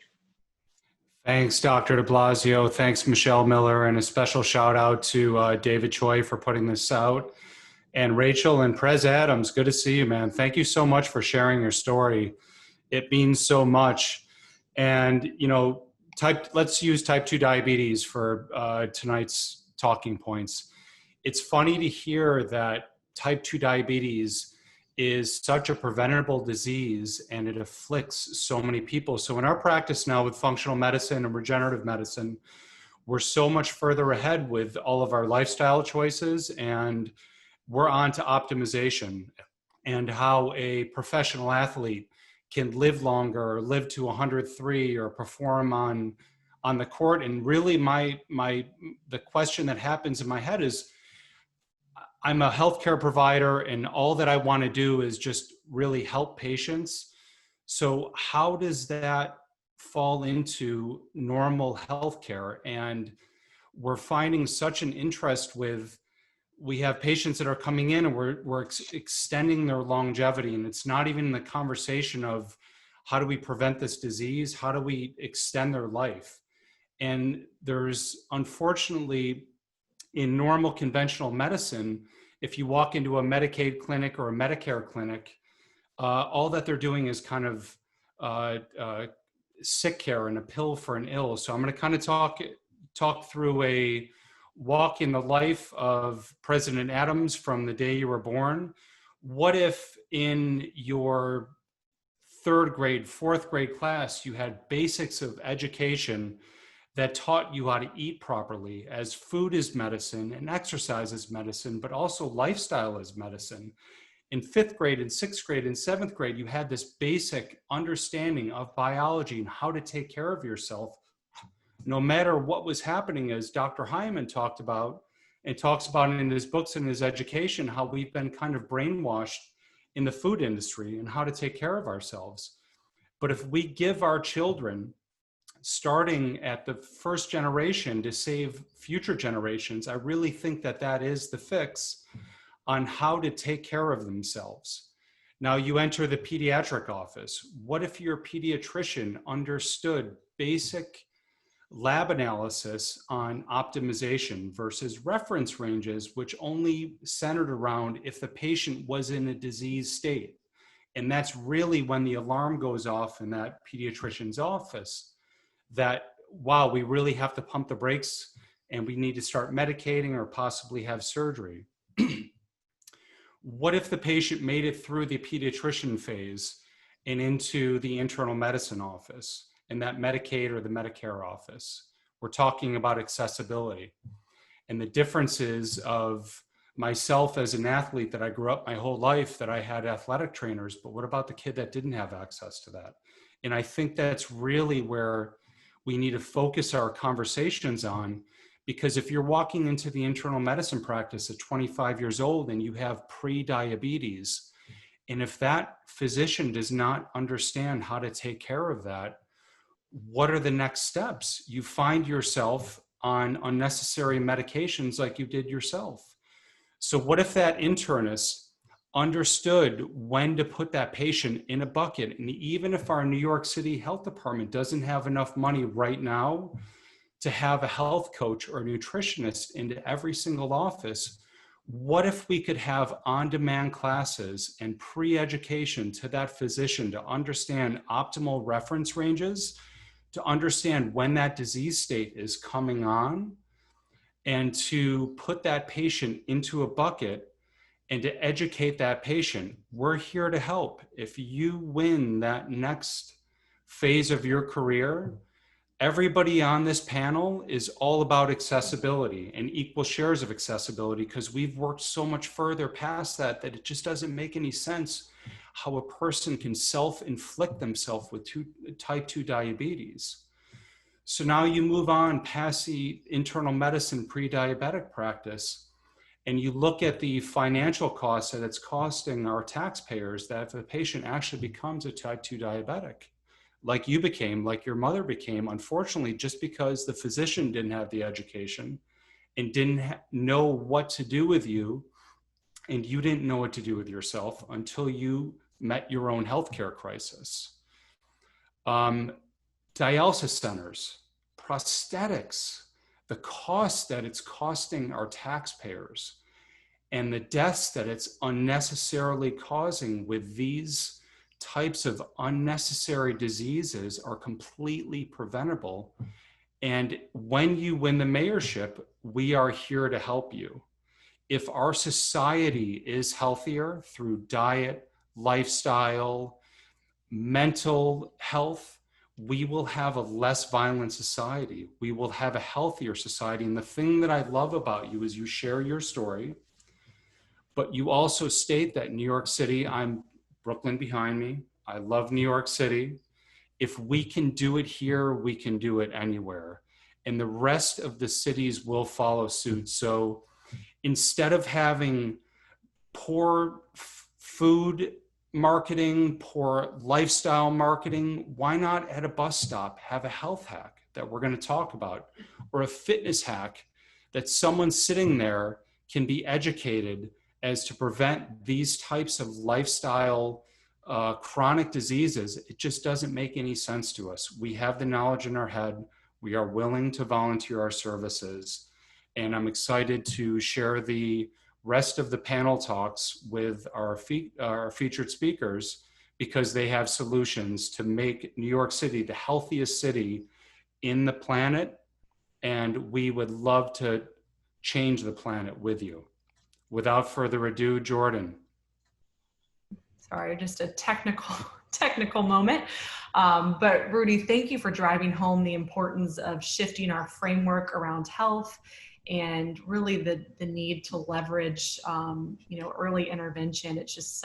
Thanks, Dr. de Blasio. Thanks, Michelle Miller, and a special shout out to David Choi for putting this out. And Rachel and Prez Adams, good to see you, man. Thank you so much for sharing your story. It means so much. And, you know, let's use type 2 diabetes for tonight's talking points. It's funny to hear that type 2 diabetes is such a preventable disease and it afflicts so many people. So in our practice now with functional medicine and regenerative medicine, we're so much further ahead with all of our lifestyle choices, and we're on to optimization and how a professional athlete can live longer, or live to 103, or perform on the court. And really the question that happens in my head is, I'm a healthcare provider and all that I want to do is just really help patients. So how does that fall into normal healthcare? And we're finding such an interest we have patients that are coming in and we're extending their longevity. And it's not even the conversation of how do we prevent this disease? How do we extend their life? And there's, unfortunately, in normal conventional medicine, if you walk into a Medicaid clinic or a Medicare clinic, all that they're doing is kind of sick care and a pill for an ill. So I'm going to kind of talk through a walk in the life of President Adams from the day you were born. What if in your 3rd grade, 4th grade class, you had basics of education that taught you how to eat properly, as food is medicine and exercise is medicine, but also lifestyle is medicine. In 5th grade and 6th grade and 7th grade, you had this basic understanding of biology and how to take care of yourself, no matter what was happening, as Dr. Hyman talked about, and talks about in his books and his education, how we've been kind of brainwashed in the food industry and how to take care of ourselves. But if we give our children, starting at the first generation, to save future generations, I really think that that is the fix on how to take care of themselves. Now you enter the pediatric office. What if your pediatrician understood basic lab analysis on optimization versus reference ranges, which only centered around if the patient was in a disease state? And that's really when the alarm goes off in that pediatrician's office, that, wow, we really have to pump the brakes and we need to start medicating or possibly have surgery. What if the patient made it through the pediatrician phase and into the internal medicine office and that Medicaid or the Medicare office? We're talking about accessibility and the differences of myself as an athlete, that I grew up my whole life, that I had athletic trainers, but what about the kid that didn't have access to that? And I think that's really where we need to focus our conversations on, because if you're walking into the internal medicine practice at 25 years old and you have pre-diabetes, and if that physician does not understand how to take care of that, what are the next steps? You find yourself on unnecessary medications like you did yourself. So what if that internist understood when to put that patient in a bucket? And even if our New York City Health Department doesn't have enough money right now to have a health coach or a nutritionist into every single office, what if we could have on-demand classes and pre-education to that physician to understand optimal reference ranges to understand when that disease state is coming on and to put that patient into a bucket and to educate that patient. We're here to help. If you win that next phase of your career, everybody on this panel is all about accessibility and equal shares of accessibility, because we've worked so much further past that it just doesn't make any sense how a person can self-inflict themselves with type 2 diabetes. So now you move on past the internal medicine pre-diabetic practice, and you look at the financial costs that it's costing our taxpayers, that if a patient actually becomes a type 2 diabetic, like you became, like your mother became, unfortunately, just because the physician didn't have the education and didn't know what to do with you, and you didn't know what to do with yourself until you met your own healthcare crisis. Dialysis centers, prosthetics, the cost that it's costing our taxpayers, and the deaths that it's unnecessarily causing with these types of unnecessary diseases are completely preventable. And when you win the mayorship, we are here to help you. If our society is healthier through diet, lifestyle, mental health, we will have a less violent society. We will have a healthier society. And the thing that I love about you is you share your story, but you also state that New York City, I'm Brooklyn behind me, I love New York City. If we can do it here, we can do it anywhere. And the rest of the cities will follow suit. So instead of having poor food marketing, poor lifestyle marketing, why not at a bus stop have a health hack that we're going to talk about, or a fitness hack that someone sitting there can be educated as to prevent these types of lifestyle chronic diseases. It just doesn't make any sense to us. We have the knowledge in our head. We are willing to volunteer our services. And I'm excited to share the rest of the panel talks with our featured speakers, because they have solutions to make New York City the healthiest city in the planet. And we would love to change the planet with you. Without further ado, Jordan. Sorry, just a technical moment. But Rudy, thank you for driving home the importance of shifting our framework around health, and really the need to leverage early intervention. It's just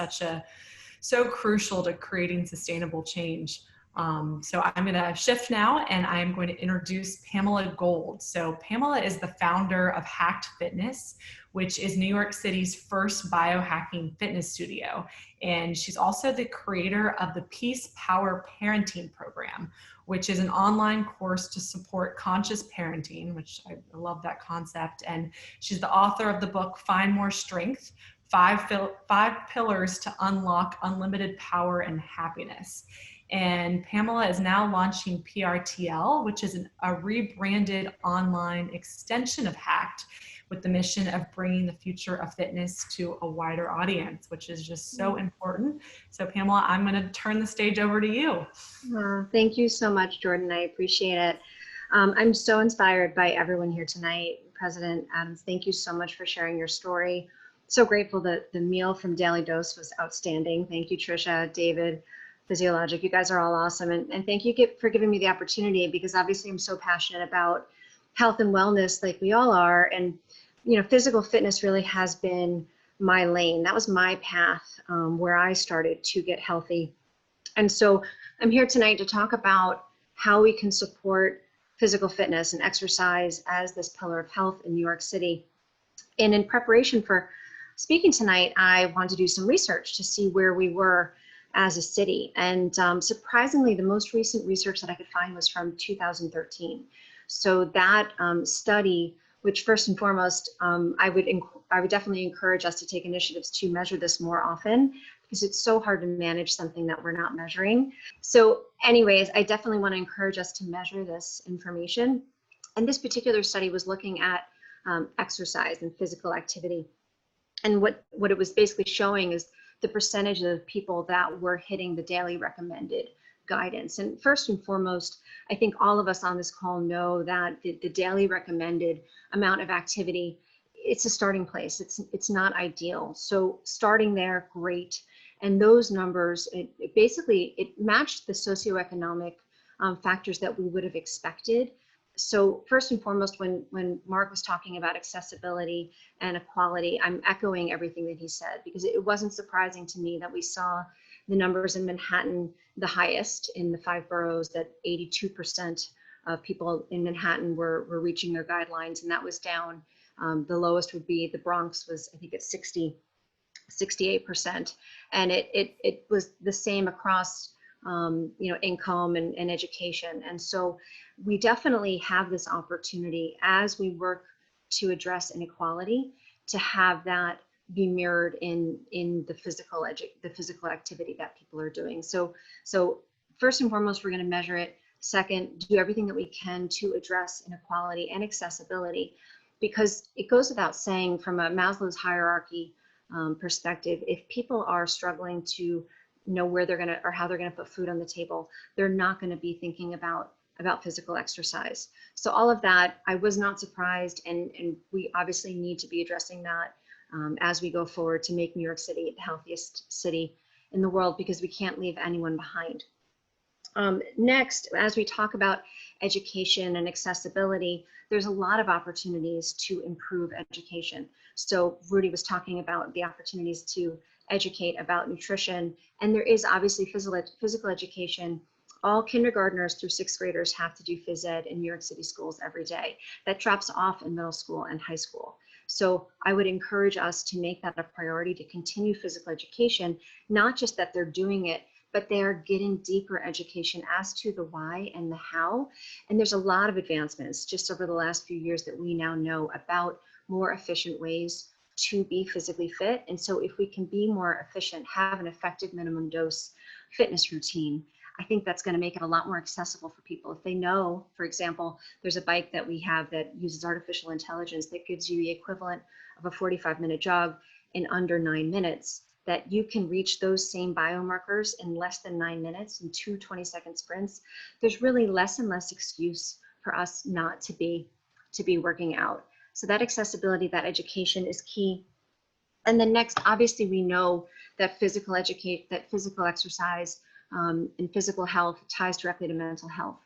so crucial to creating sustainable change. So I'm going to shift now, and I'm going to introduce Pamela Gold. So Pamela is the founder of Hacked Fitness, which is New York City's first biohacking fitness studio. And she's also the creator of the Peace Power Parenting Program, which is an online course to support conscious parenting, which I love that concept. And she's the author of the book, Find More Strength, Five Pillars to Unlock Unlimited Power and Happiness. And Pamela is now launching PRTL, which is a rebranded online extension of Hacked, with the mission of bringing the future of fitness to a wider audience, which is just so important. So Pamela, I'm going to turn the stage over to you. Thank you so much, Jordan. I appreciate it. I'm so inspired by everyone here tonight. President Adams, thank you so much for sharing your story. So grateful that the meal from Daily Dose was outstanding. Thank you, Trisha, David, Physiologic. You guys are all awesome. And thank you for giving me the opportunity, because obviously I'm so passionate about health and wellness, like we all are. And physical fitness really has been my lane. That was my path, where I started to get healthy. And so I'm here tonight to talk about how we can support physical fitness and exercise as this pillar of health in New York City. And in preparation for speaking tonight, I wanted to do some research to see where we were as a city. And surprisingly, the most recent research that I could find was from 2013. So that study, which first and foremost, I would definitely encourage us to take initiatives to measure this more often, because it's so hard to manage something that we're not measuring. So anyways, I definitely want to encourage us to measure this information. And this particular study was looking at exercise and physical activity. And what it was basically showing is the percentage of people that were hitting the daily recommended guidance. And first and foremost, I think all of us on this call know that the daily recommended amount of activity, it's a starting place. It's not ideal. So starting there, great. And those numbers, it basically matched the socioeconomic factors that we would have expected. So first and foremost, when Mark was talking about accessibility and equality, I'm echoing everything that he said, because it wasn't surprising to me that we saw the numbers in Manhattan the highest in the 5 boroughs, that 82% of people in Manhattan were reaching their guidelines, and that was down. The lowest would be the Bronx, was I think at 68%, and it was the same across income and education. And so we definitely have this opportunity as we work to address inequality to have that be mirrored in the physical activity that people are doing. So first and foremost, we're going to measure it. Second, do everything that we can to address inequality and accessibility, because it goes without saying, from a Maslow's hierarchy perspective, if people are struggling to know where they're going to, or how they're going to put food on the table, they're not going to be thinking about physical exercise. So all of that, I was not surprised, and we obviously need to be addressing that as we go forward to make New York City the healthiest city in the world, because we can't leave anyone behind. Next, as we talk about education and accessibility, there's a lot of opportunities to improve education. So Rudy was talking about the opportunities to educate about nutrition, and there is obviously physical education. All kindergartners through 6th graders have to do phys ed in New York City schools every day. That drops off in middle school and high school. So I would encourage us to make that a priority, to continue physical education, not just that they're doing it, but they are getting deeper education as to the why and the how. And there's a lot of advancements just over the last few years that we now know about more efficient ways to be physically fit. And so if we can be more efficient, have an effective minimum dose fitness routine, I think that's going to make it a lot more accessible for people. If they know, for example, there's a bike that we have that uses artificial intelligence that gives you the equivalent of a 45-minute jog in under 9 minutes, that you can reach those same biomarkers in less than 9 minutes in 2 20-second sprints, there's really less and less excuse for us not to be working out. So that accessibility, that education is key. And then next, obviously, we know that physical exercise and physical health ties directly to mental health.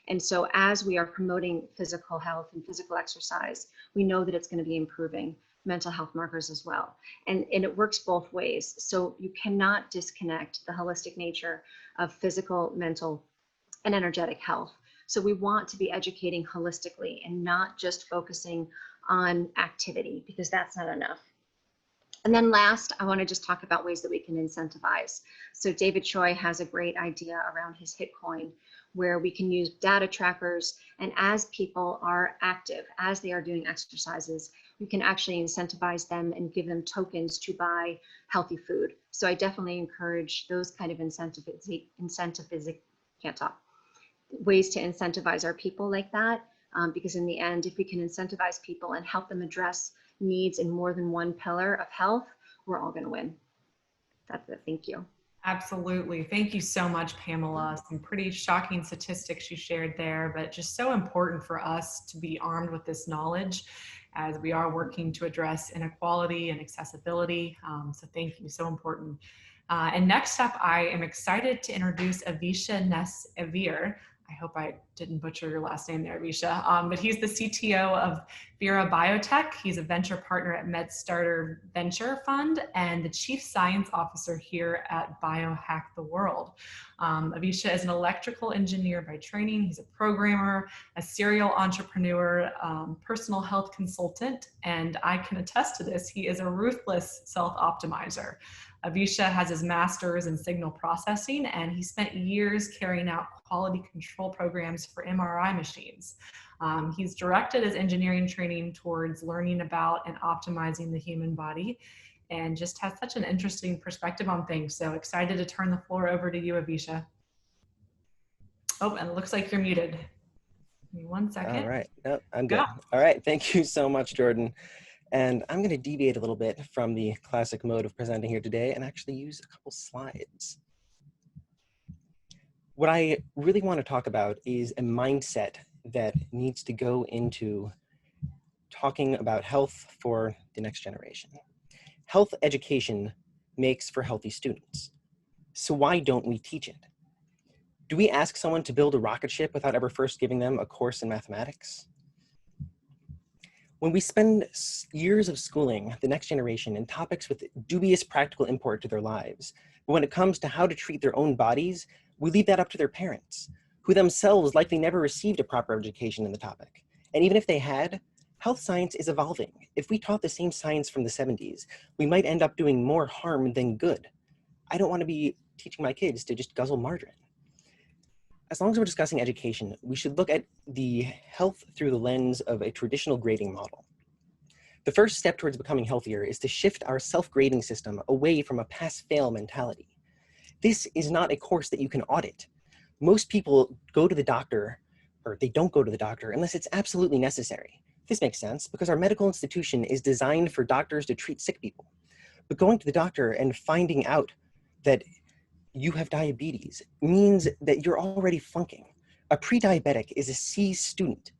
And so as we are promoting physical health and physical exercise, we know that it's going to be improving mental health markers as well. And it works both ways. So you cannot disconnect the holistic nature of physical, mental, and energetic health. So we want to be educating holistically and not just focusing on activity, because that's not enough. And then last, I want to just talk about ways that we can incentivize. So David Choi has a great idea around his HitCoin, where we can use data trackers, and as people are active, as they are doing exercises, we can actually incentivize them and give them tokens to buy healthy food. So I definitely encourage those kind of ways to incentivize our people like that, because in the end, if we can incentivize people and help them address needs in more than one pillar of health, we're all going to win. That's it. Thank you. Absolutely. Thank you so much, Pamela. Some pretty shocking statistics you shared there, but just so important for us to be armed with this knowledge as we are working to address inequality and accessibility. So thank you, so important. And next up, I am excited to introduce Avisha Ness-Evere. I hope I didn't butcher your last name there, Avisha, but he's the CTO of Vera Biotech. He's a venture partner at MedStarter Venture Fund and the Chief Science Officer here at Biohack the World. Avisha is an electrical engineer by training. He's a programmer, a serial entrepreneur, personal health consultant, and I can attest to this. He is a ruthless self-optimizer. Avisha has his master's in signal processing, and he spent years carrying out quality control programs for MRI machines. He's directed his engineering training towards learning about and optimizing the human body, and just has such an interesting perspective on things. So excited to turn the floor over to you, Avisha. Oh, and it looks like you're muted. Give me 1 second. All right, no, I'm good. Yeah. All right, thank you so much, Jordan. And I'm going to deviate a little bit from the classic mode of presenting here today and actually use a couple slides. What I really want to talk about is a mindset that needs to go into talking about health for the next generation. Health education makes for healthy students. So why don't we teach it? Do we ask someone to build a rocket ship without ever first giving them a course in mathematics? When we spend years of schooling the next generation in topics with dubious practical import to their lives, but when it comes to how to treat their own bodies, we leave that up to their parents, who themselves likely never received a proper education in the topic. And even if they had, health science is evolving. If we taught the same science from the 70s, we might end up doing more harm than good. I don't want to be teaching my kids to just guzzle margarine. As long as we're discussing education, we should look at the health through the lens of a traditional grading model. The first step towards becoming healthier is to shift our self-grading system away from a pass-fail mentality. This is not a course that you can audit. Most people go to the doctor, or they don't go to the doctor unless it's absolutely necessary. This makes sense because our medical institution is designed for doctors to treat sick people. But going to the doctor and finding out that you have diabetes means that you're already flunking. A pre-diabetic is a C student.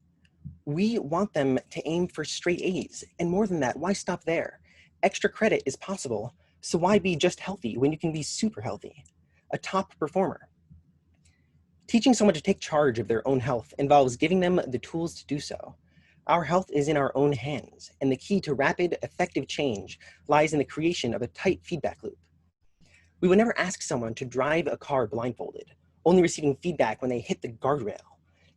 We want them to aim for straight A's, and more than that, why stop there? Extra credit is possible, so why be just healthy when you can be super healthy? A top performer. Teaching someone to take charge of their own health involves giving them the tools to do so. Our health is in our own hands, and the key to rapid, effective change lies in the creation of a tight feedback loop. We would never ask someone to drive a car blindfolded, only receiving feedback when they hit the guardrail.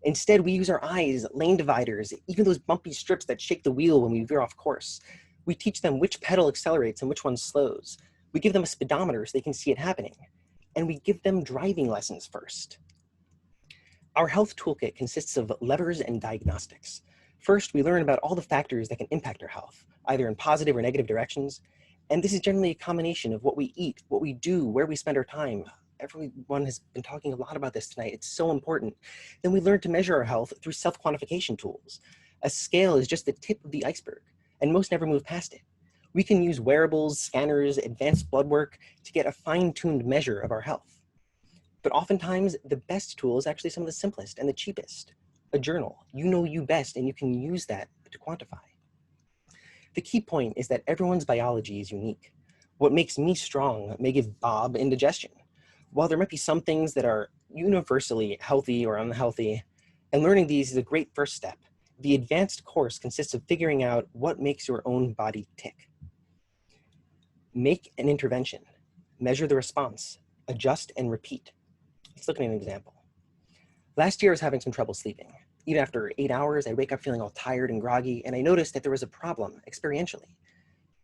Instead, we use our eyes, lane dividers, even those bumpy strips that shake the wheel when we veer off course. We teach them which pedal accelerates and which one slows. We give them a speedometer so they can see it happening. And we give them driving lessons first. Our health toolkit consists of levers and diagnostics. First, we learn about all the factors that can impact our health, either in positive or negative directions. And this is generally a combination of what we eat, what we do, where we spend our time. Everyone has been talking a lot about this tonight. It's so important. Then we learn to measure our health through self-quantification tools. A scale is just the tip of the iceberg, and most never move past it. We can use wearables, scanners, advanced blood work to get a fine-tuned measure of our health. But oftentimes, the best tool is actually some of the simplest and the cheapest. A journal. You know you best, and you can use that to quantify. The key point is that everyone's biology is unique. What makes me strong may give Bob indigestion. While there might be some things that are universally healthy or unhealthy, and learning these is a great first step, the advanced course consists of figuring out what makes your own body tick. Make an intervention, measure the response, adjust and repeat. Let's look at an example. Last year I was having some trouble sleeping. Even after 8 hours, I wake up feeling all tired and groggy, and I noticed that there was a problem experientially.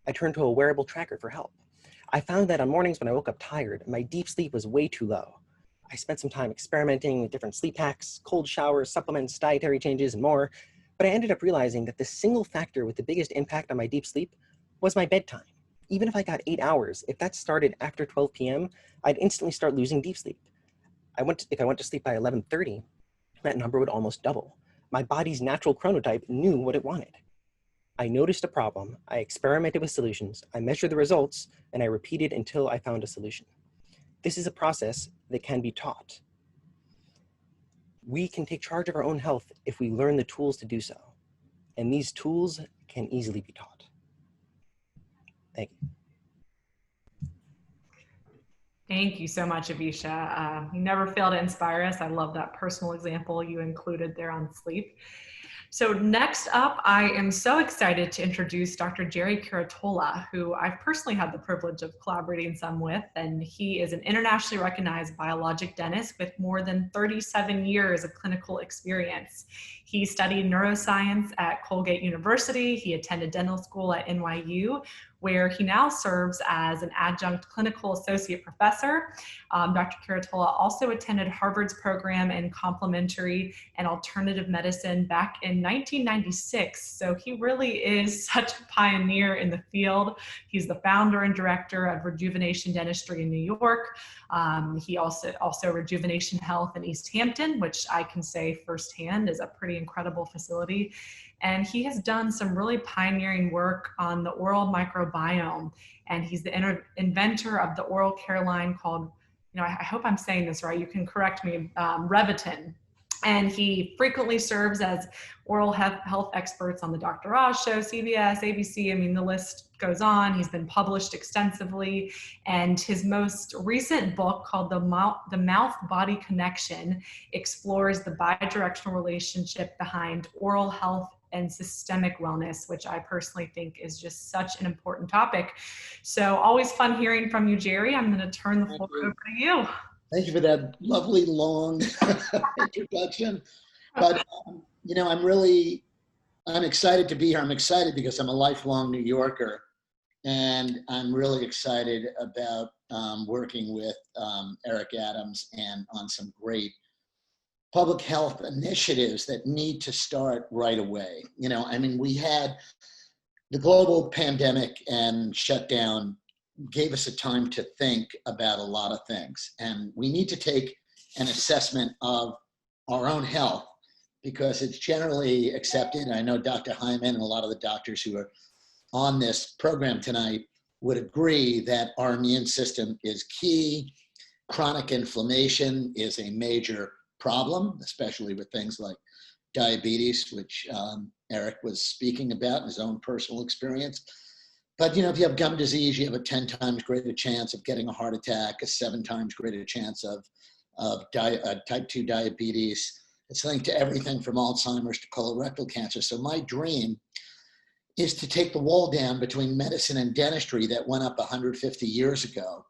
I turned to a wearable tracker for help. I found that on mornings when I woke up tired, my deep sleep was way too low. I spent some time experimenting with different sleep hacks, cold showers, supplements, dietary changes, and more, but I ended up realizing that the single factor with the biggest impact on my deep sleep was my bedtime. Even if I got 8 hours, if that started after 12 p.m., I'd instantly start losing deep sleep. If I went to sleep by 11:30, that number would almost double. My body's natural chronotype knew what it wanted. I noticed a problem, I experimented with solutions, I measured the results, and I repeated until I found a solution. This is a process that can be taught. We can take charge of our own health if we learn the tools to do so. And these tools can easily be taught. Thank you. Thank you so much, Avisha. You never fail to inspire us. I love that personal example you included there on sleep. So next up, I am so excited to introduce Dr. Jerry Curatola, who I've personally had the privilege of collaborating some with, and he is an internationally recognized biologic dentist with more than 37 years of clinical experience. He studied neuroscience at Colgate University. He attended dental school at NYU, where he now serves as an adjunct clinical associate professor. Dr. Curatola also attended Harvard's program in complementary and alternative medicine back in 1996. So he really is such a pioneer in the field. He's the founder and director of Rejuvenation Dentistry in New York. He also Rejuvenation Health in East Hampton, which I can say firsthand is a pretty incredible facility. And he has done some really pioneering work on the oral microbiome. And he's the inventor of the oral care line called I hope I'm saying this right, you can correct me, Revitin. And he frequently serves as oral health experts on the Dr. Oz show, CBS, ABC. I mean, the list goes on. He's been published extensively. And his most recent book, called The Mouth-Body Connection, explores the bidirectional relationship behind oral health and systemic wellness, which I personally think is just such an important topic. So always fun hearing from you, Jerry. I'm going to turn the floor over to you. Thank you for that lovely long introduction. But, I'm excited to be here. I'm excited because I'm a lifelong New Yorker, and I'm really excited about working with Eric Adams and on some great public health initiatives that need to start right away. We had the global pandemic and shutdown gave us a time to think about a lot of things. And we need to take an assessment of our own health, because it's generally accepted. I know Dr. Hyman and a lot of the doctors who are on this program tonight would agree that our immune system is key. Chronic inflammation is a major problem, especially with things like diabetes, which Eric was speaking about in his own personal experience. But if you have gum disease, you have a 10 times greater chance of getting a heart attack, a 7 times greater chance of type 2 diabetes. It's linked to everything from Alzheimer's to colorectal cancer. So my dream is to take the wall down between medicine and dentistry that went up 150 years ago.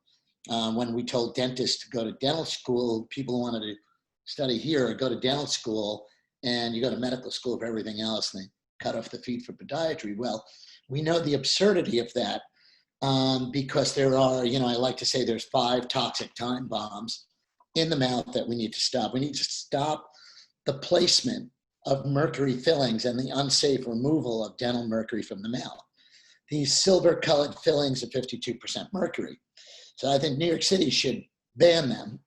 When we told dentists to go to dental school, people wanted to study here or go to dental school, and you go to medical school for everything else, and they cut off the feet for podiatry. Well, we know the absurdity of that because there are, I like to say there's 5 toxic time bombs in the mouth that we need to stop. We need to stop the placement of mercury fillings and the unsafe removal of dental mercury from the mouth. These silver-colored fillings are 52% mercury. So I think New York City should ban them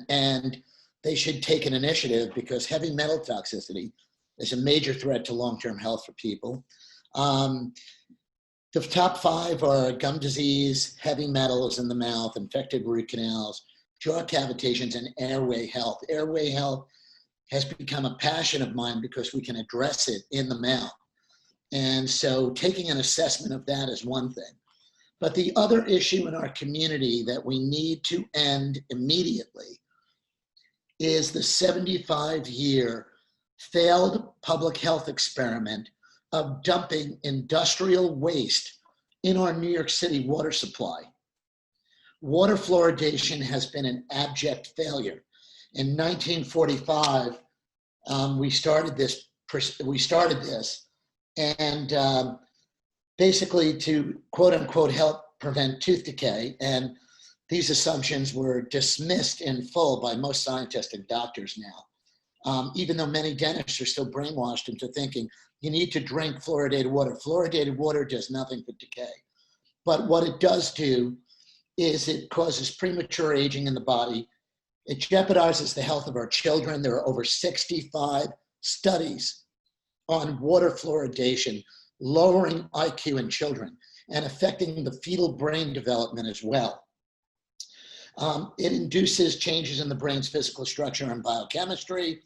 and they should take an initiative, because heavy metal toxicity is a major threat to long-term health for people. The top 5 are gum disease, heavy metals in the mouth, infected root canals, jaw cavitations, and airway health. Airway health has become a passion of mine because we can address it in the mouth. And so taking an assessment of that is one thing. But the other issue in our community that we need to end immediately is the 75-year failed public health experiment of dumping industrial waste in our New York City water supply. Water fluoridation has been an abject failure. In 1945, we started this, and basically to quote unquote help prevent tooth decay. And these assumptions were dismissed in full by most scientists and doctors now. Even though many dentists are still brainwashed into thinking you need to drink fluoridated water. Fluoridated water does nothing for decay. But what it does do is it causes premature aging in the body. It jeopardizes the health of our children. There are over 65 studies on water fluoridation, lowering IQ in children and affecting the fetal brain development as well. It induces changes in the brain's physical structure and biochemistry.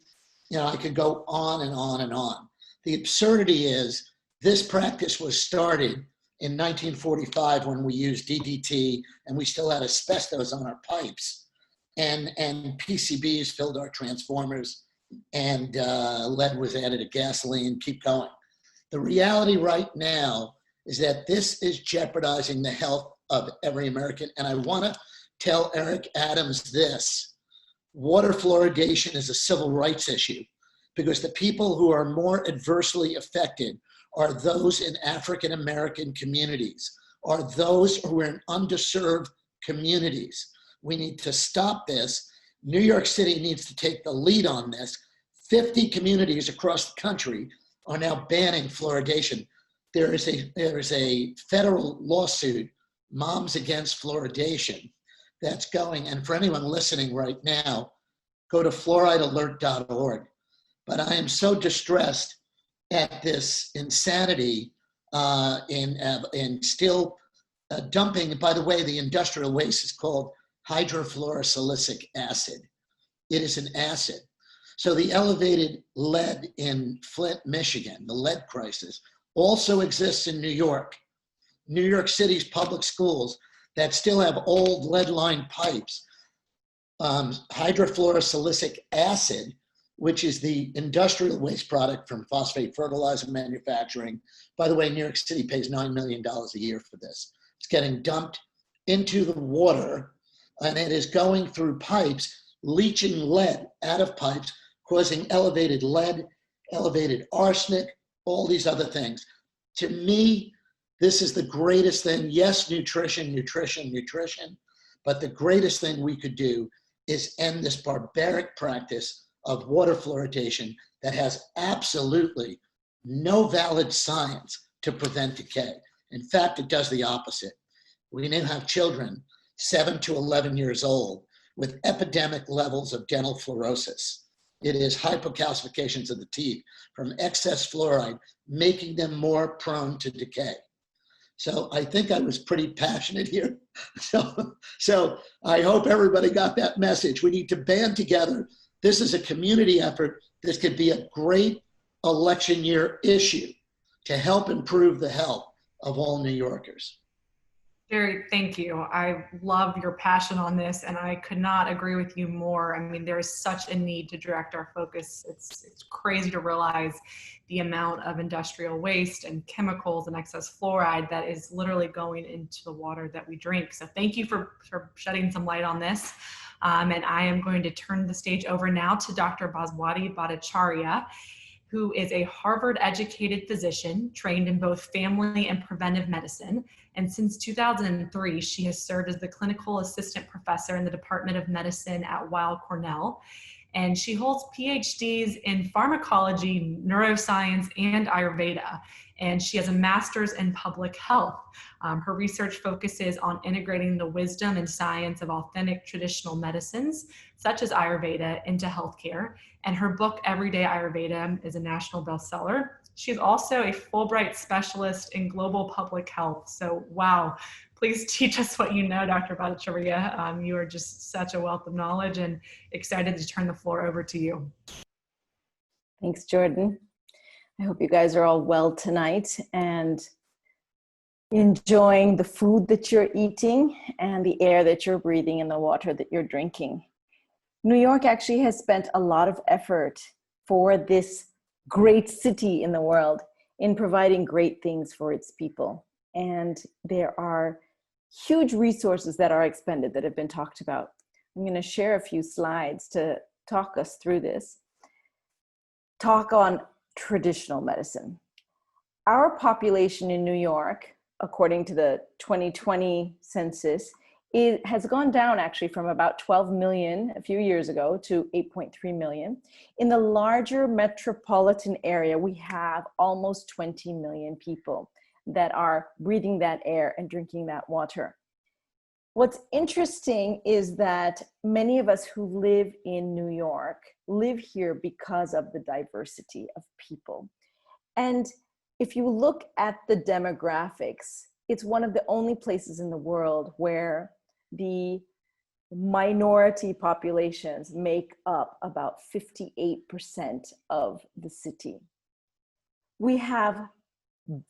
I could go on and on and on. The absurdity is this practice was started in 1945 when we used DDT and we still had asbestos on our pipes, and PCBs filled our transformers, and lead was added to gasoline, keep going. The reality right now is that this is jeopardizing the health of every American. And I want to tell Eric Adams this: water fluoridation is a civil rights issue, because the people who are more adversely affected are those in African American communities, are those who are in underserved communities. We need to stop this. New York City needs to take the lead on this. 50 communities across the country are now banning fluoridation. There is a federal lawsuit, Moms Against Fluoridation, that's going. And for anyone listening right now, go to fluoridealert.org. But I am so distressed at this insanity in still dumping. By the way, the industrial waste is called hydrofluorosilicic acid. It is an acid. So the elevated lead in Flint, Michigan, the lead crisis, also exists in New York. New York City's public schools that still have old lead-lined pipes, hydrofluorosilicic acid, which is the industrial waste product from phosphate fertilizer manufacturing. By the way, New York City pays $9 million a year for this. It's getting dumped into the water, and it is going through pipes, leaching lead out of pipes, causing elevated lead, elevated arsenic, all these other things. To me, this is the greatest thing. Yes, nutrition, nutrition, nutrition, but the greatest thing we could do is end this barbaric practice of water fluoridation that has absolutely no valid science to prevent decay. In fact, it does the opposite. We now have children 7 to 11 years old with epidemic levels of dental fluorosis. It is hypocalcifications of the teeth from excess fluoride, making them more prone to decay. So I think I was pretty passionate here. So I hope everybody got that message. We need to band together. This is a community effort. This could be a great election year issue to help improve the health of all New Yorkers. Jerry, thank you. I love your passion on this, and I could not agree with you more. I mean, there is such a need to direct our focus. It's crazy to realize the amount of industrial waste and chemicals and excess fluoride that is literally going into the water that we drink. So thank you for shedding some light on this. And I am going to turn the stage over now to Dr. Baswati Bhattacharya, who is a Harvard-educated physician trained in both family and preventive medicine. And since 2003, she has served as the clinical assistant professor in the Department of Medicine at Weill Cornell. And she holds PhDs in pharmacology, neuroscience, and Ayurveda. And she has a master's in public health. Her research focuses on integrating the wisdom and science of authentic traditional medicines, such as Ayurveda, into healthcare. And her book, Everyday Ayurveda, is a national bestseller. She's also a Fulbright specialist in global public health. So, wow, please teach us what you know, Dr. Bhattacharya. You are just such a wealth of knowledge, and excited to turn the floor over to you. Thanks, Jordan. I hope you guys are all well tonight and enjoying the food that you're eating and the air that you're breathing and the water that you're drinking. New York actually has spent a lot of effort for this great city in the world in providing great things for its people. And there are huge resources that are expended that have been talked about. I'm going to share a few slides to talk us through this. Talk on traditional medicine. Our population in New York, according to the 2020 census, it has gone down actually from about 12 million a few years ago to 8.3 million. In the larger metropolitan area, we have almost 20 million people that are breathing that air and drinking that water. What's interesting is that many of us who live in New York live here because of the diversity of people. And if you look at the demographics, it's one of the only places in the world where the minority populations make up about 58% of the city. We have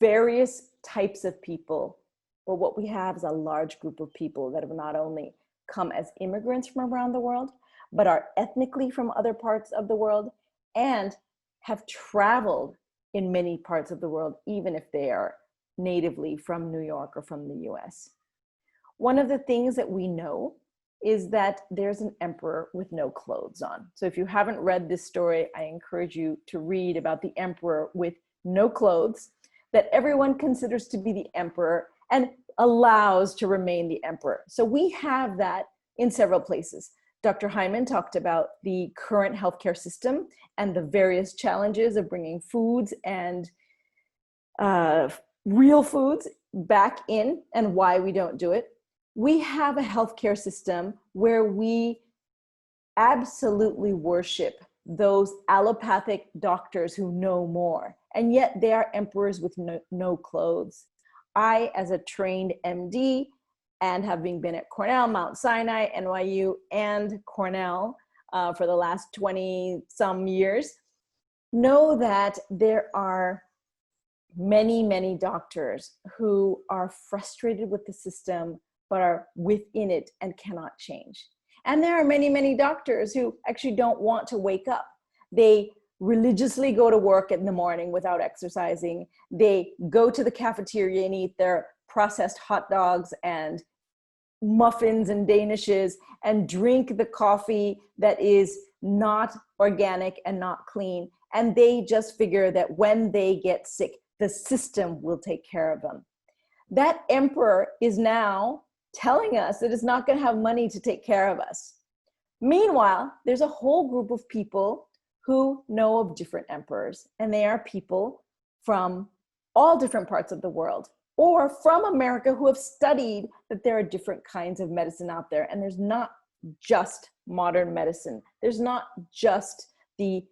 various types of people, but what we have is a large group of people that have not only come as immigrants from around the world, but are ethnically from other parts of the world and have traveled in many parts of the world, even if they are natively from New York or from the US. One of the things that we know is that there's an emperor with no clothes on. So if you haven't read this story, I encourage you to read about the emperor with no clothes that everyone considers to be the emperor and allows to remain the emperor. So we have that in several places. Dr. Hyman talked about the current healthcare system and the various challenges of bringing foods and real foods back in and why we don't do it. We have a healthcare system where we absolutely worship those allopathic doctors who know more, and yet they are emperors with no clothes. I, as a trained MD, and having been at Cornell, Mount Sinai, NYU, and Cornell for the last 20 some years, know that there are many, many doctors who are frustrated with the system, but are within it and cannot change. And there are many, many doctors who actually don't want to wake up. They religiously go to work in the morning without exercising. They go to the cafeteria and eat their processed hot dogs and muffins and danishes and drink the coffee that is not organic and not clean. And they just figure that when they get sick, the system will take care of them. That emperor is now telling us that it's not going to have money to take care of us. Meanwhile, there's a whole group of people who know of different emperors, and they are people from all different parts of the world, or from America, who have studied that there are different kinds of medicine out there, and there's not just modern medicine. There's not just the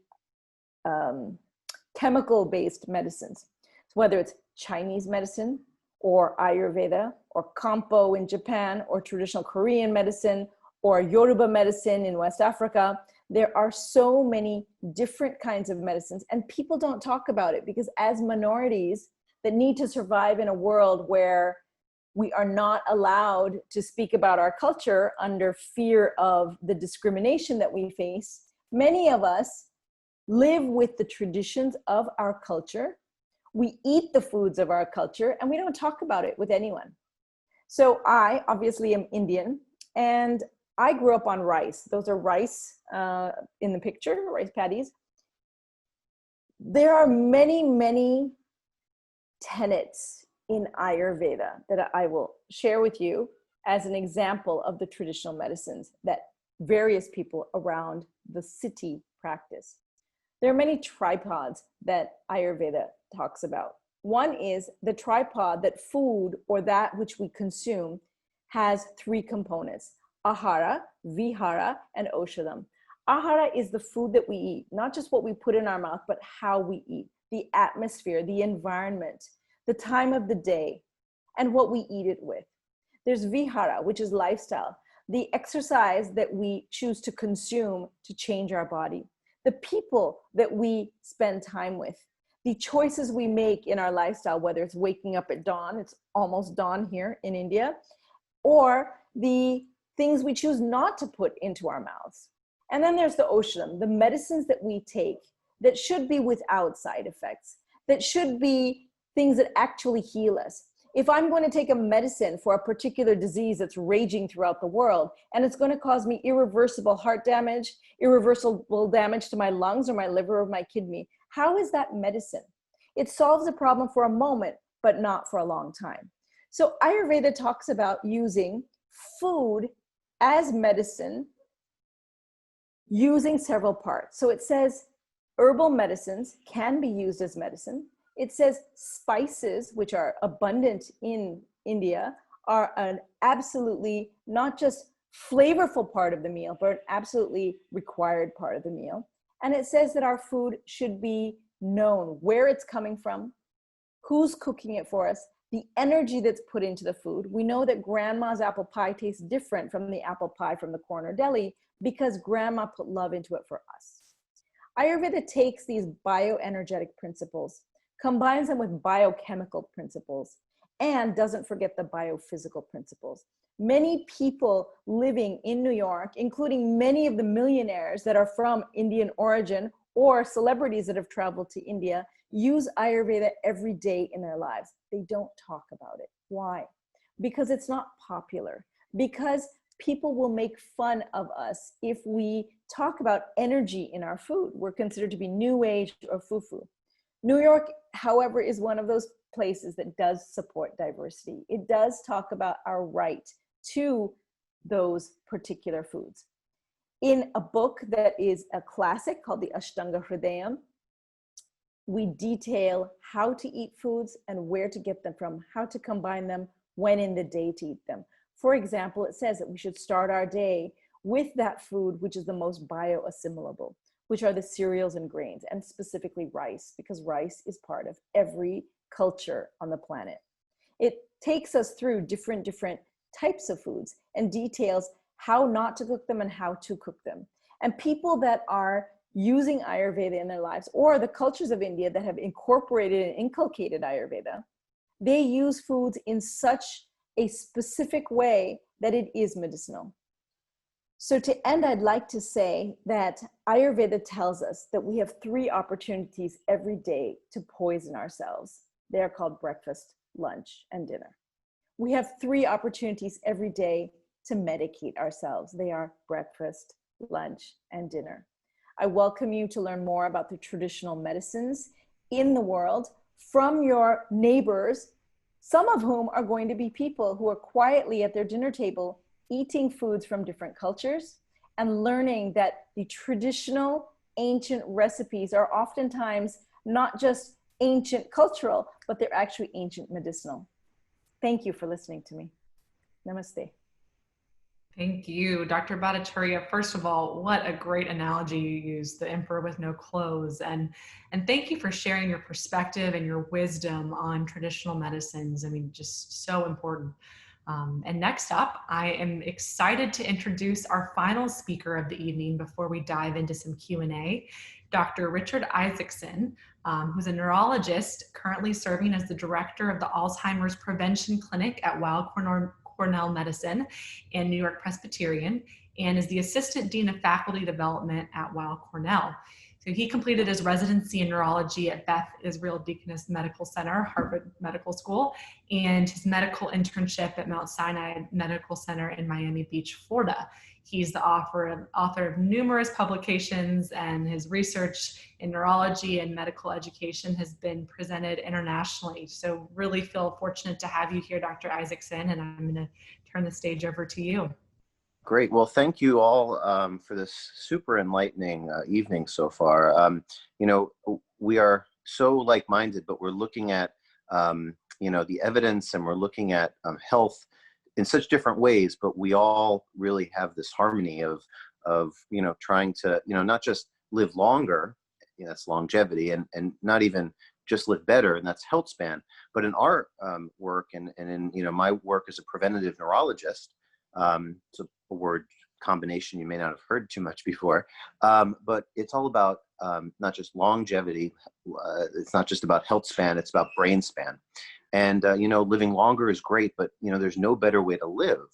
chemical-based medicines. So whether it's Chinese medicine, or Ayurveda, or Kampo in Japan, or traditional Korean medicine, or Yoruba medicine in West Africa, there are so many different kinds of medicines, and people don't talk about it because as minorities that need to survive in a world where we are not allowed to speak about our culture under fear of the discrimination that we face, many of us live with the traditions of our culture. We eat the foods of our culture, and we don't talk about it with anyone. So I obviously am Indian, and I grew up on rice. Those are rice in the picture, rice paddies. There are many, many tenets in Ayurveda that I will share with you as an example of the traditional medicines that various people around the city practice. There are many tripods that Ayurveda talks about. One is the tripod that food, or that which we consume, has three components: ahara, vihara, and oshadam. Ahara is the food that we eat, not just what we put in our mouth, but how we eat, the atmosphere, the environment, the time of the day, and what we eat it with. There's vihara, which is lifestyle, the exercise that we choose to consume to change our body, the people that we spend time with, the choices we make in our lifestyle, whether it's waking up at dawn, it's almost dawn here in India, or the things we choose not to put into our mouths. And then there's the oshadam, the medicines that we take that should be without side effects, that should be things that actually heal us. If I'm going to take a medicine for a particular disease that's raging throughout the world, and it's going to cause me irreversible heart damage, irreversible damage to my lungs or my liver or my kidney, how is that medicine? It solves a problem for a moment, but not for a long time. So Ayurveda talks about using food as medicine, using several parts. So it says herbal medicines can be used as medicine. It says spices, which are abundant in India, are an absolutely not just flavorful part of the meal, but an absolutely required part of the meal. And it says that our food should be known, where it's coming from, who's cooking it for us, the energy that's put into the food. We know that grandma's apple pie tastes different from the apple pie from the corner deli because grandma put love into it for us. Ayurveda takes these bioenergetic principles, combines them with biochemical principles, and doesn't forget the biophysical principles. Many people living in New York, including many of the millionaires that are from Indian origin or celebrities that have traveled to India, use Ayurveda every day in their lives. They don't talk about it. Why? Because it's not popular. Because people will make fun of us if we talk about energy in our food. We're considered to be new age or foo-foo. New York, however, is one of those places that does support diversity. It does talk about our right to those particular foods. In a book that is a classic called the Ashtanga Hridayam, we detail how to eat foods and where to get them from, how to combine them, when in the day to eat them. For example, it says that we should start our day with that food which is the most bioassimilable, which are the cereals and grains, and specifically rice, because rice is part of every culture on the planet. It takes us through different types of foods and details how not to cook them and how to cook them. And people that are using Ayurveda in their lives, or the cultures of India that have incorporated and inculcated Ayurveda, they use foods in such a specific way that it is medicinal. So to end, I'd like to say that Ayurveda tells us that we have 3 opportunities every day to poison ourselves. They're called breakfast, lunch, and dinner. We have 3 opportunities every day to medicate ourselves. They are breakfast, lunch, and dinner. I welcome you to learn more about the traditional medicines in the world from your neighbors, some of whom are going to be people who are quietly at their dinner table eating foods from different cultures and learning that the traditional ancient recipes are oftentimes not just ancient cultural, but they're actually ancient medicinal. Thank you for listening to me. Namaste. Thank you, Dr. Bhattacharya. First of all, what a great analogy you used, the emperor with no clothes. And thank you for sharing your perspective and your wisdom on traditional medicines. I mean, just so important. And next up, I am excited to introduce our final speaker of the evening before we dive into some Q&A, Dr. Richard Isaacson, who's a neurologist currently serving as the director of the Alzheimer's Prevention Clinic at Weill Cornell Medicine and New York Presbyterian, and is the Assistant Dean of Faculty Development at Weill Cornell. So he completed his residency in neurology at Beth Israel Deaconess Medical Center, Harvard Medical School, and his medical internship at Mount Sinai Medical Center in Miami Beach, Florida. He's the author of numerous publications, and his research in neurology and medical education has been presented internationally. So really feel fortunate to have you here, Dr. Isaacson, and I'm going to turn the stage over to you. Great. Well, thank you all for this super enlightening evening so far. You know, we are so like-minded, but we're looking at, you know, the evidence, and we're looking at health in such different ways, but we all really have this harmony of you know, trying to, you know, not just live longer, you know, that's longevity, and not even just live better, and that's health span. But in our work and in, you know, my work as a preventative neurologist, so a word combination you may not have heard too much before, but it's all about not just longevity, it's not just about health span, it's about brain span. And you know, living longer is great, but you know, there's no better way to live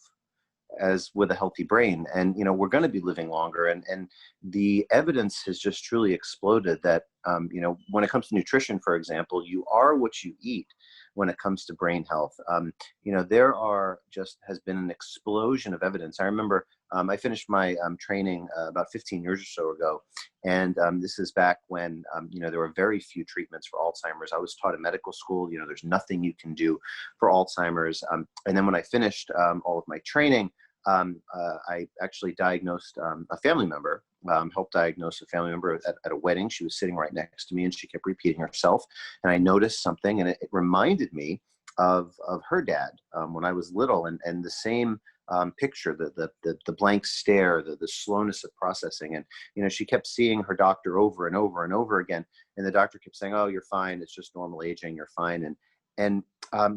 as with a healthy brain. And you know, we're going to be living longer, and the evidence has just truly exploded that you know, when it comes to nutrition, for example, you are what you eat when it comes to brain health. You know, there has been an explosion of evidence. I remember I finished my training about 15 years or so ago, and this is back when you know, there were very few treatments for Alzheimer's. I was taught in medical school, you know, there's nothing you can do for Alzheimer's. And then when I finished all of my training, I actually diagnosed a family member, helped diagnose a family member at a wedding. She was sitting right next to me, and she kept repeating herself. And I noticed something, and it reminded me of her dad when I was little, and the same picture, the blank stare, the slowness of processing. And, you know, she kept seeing her doctor over and over and over again. And the doctor kept saying, "Oh, you're fine. It's just normal aging. You're fine." And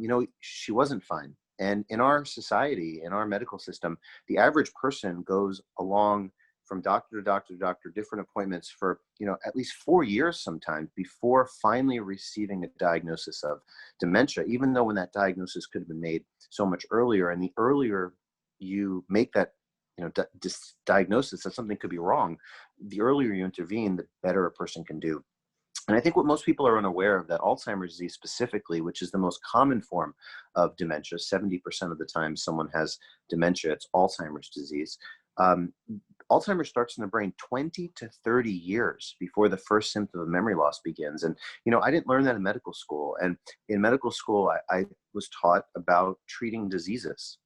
you know, she wasn't fine. And in our society, in our medical system, the average person goes along from doctor to doctor to doctor, different appointments for, you know, at least 4 years sometimes before finally receiving a diagnosis of dementia, even though when that diagnosis could have been made so much earlier. And the earlier you make that, you know, diagnosis that something could be wrong, the earlier you intervene, the better a person can do. And I think what most people are unaware of, that Alzheimer's disease specifically, which is the most common form of dementia, 70% of the time someone has dementia, it's Alzheimer's disease. Alzheimer's starts in the brain 20 to 30 years before the first symptom of memory loss begins. And, you know, I didn't learn that in medical school. And in medical school, I was taught about treating diseases.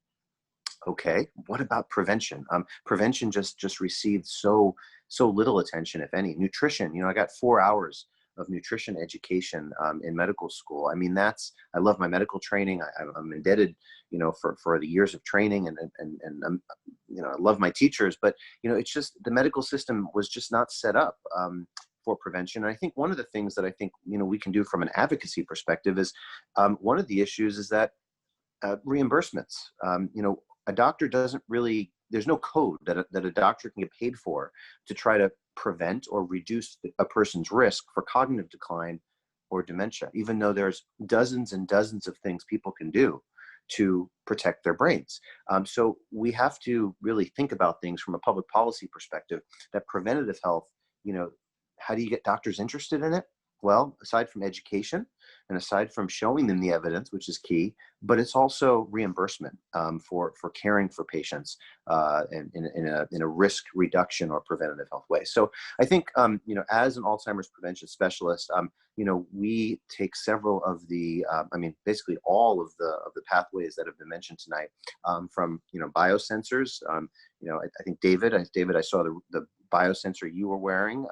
Okay, what about prevention? Prevention just received so little attention, if any. Nutrition, you know, I got 4 hours of nutrition education in medical school. I mean, I love my medical training. I'm indebted, you know, for the years of training, and you know, I love my teachers, but, you know, it's just the medical system was just not set up for prevention. And I think one of the things that I think, you know, we can do from an advocacy perspective is one of the issues is that reimbursements. A doctor doesn't really, there's no code that a doctor can get paid for to try to prevent or reduce a person's risk for cognitive decline or dementia, even though there's dozens and dozens of things people can do to protect their brains. So we have to really think about things from a public policy perspective, that preventative health, how do you get doctors interested in it? Well, aside from education and aside from showing them the evidence, which is key, but it's also reimbursement for caring for patients in a risk reduction or preventative health way. So I think, as an Alzheimer's prevention specialist, we take several of the, basically all of the pathways that have been mentioned tonight, from biosensors. I think David, I saw the biosensor you were wearing.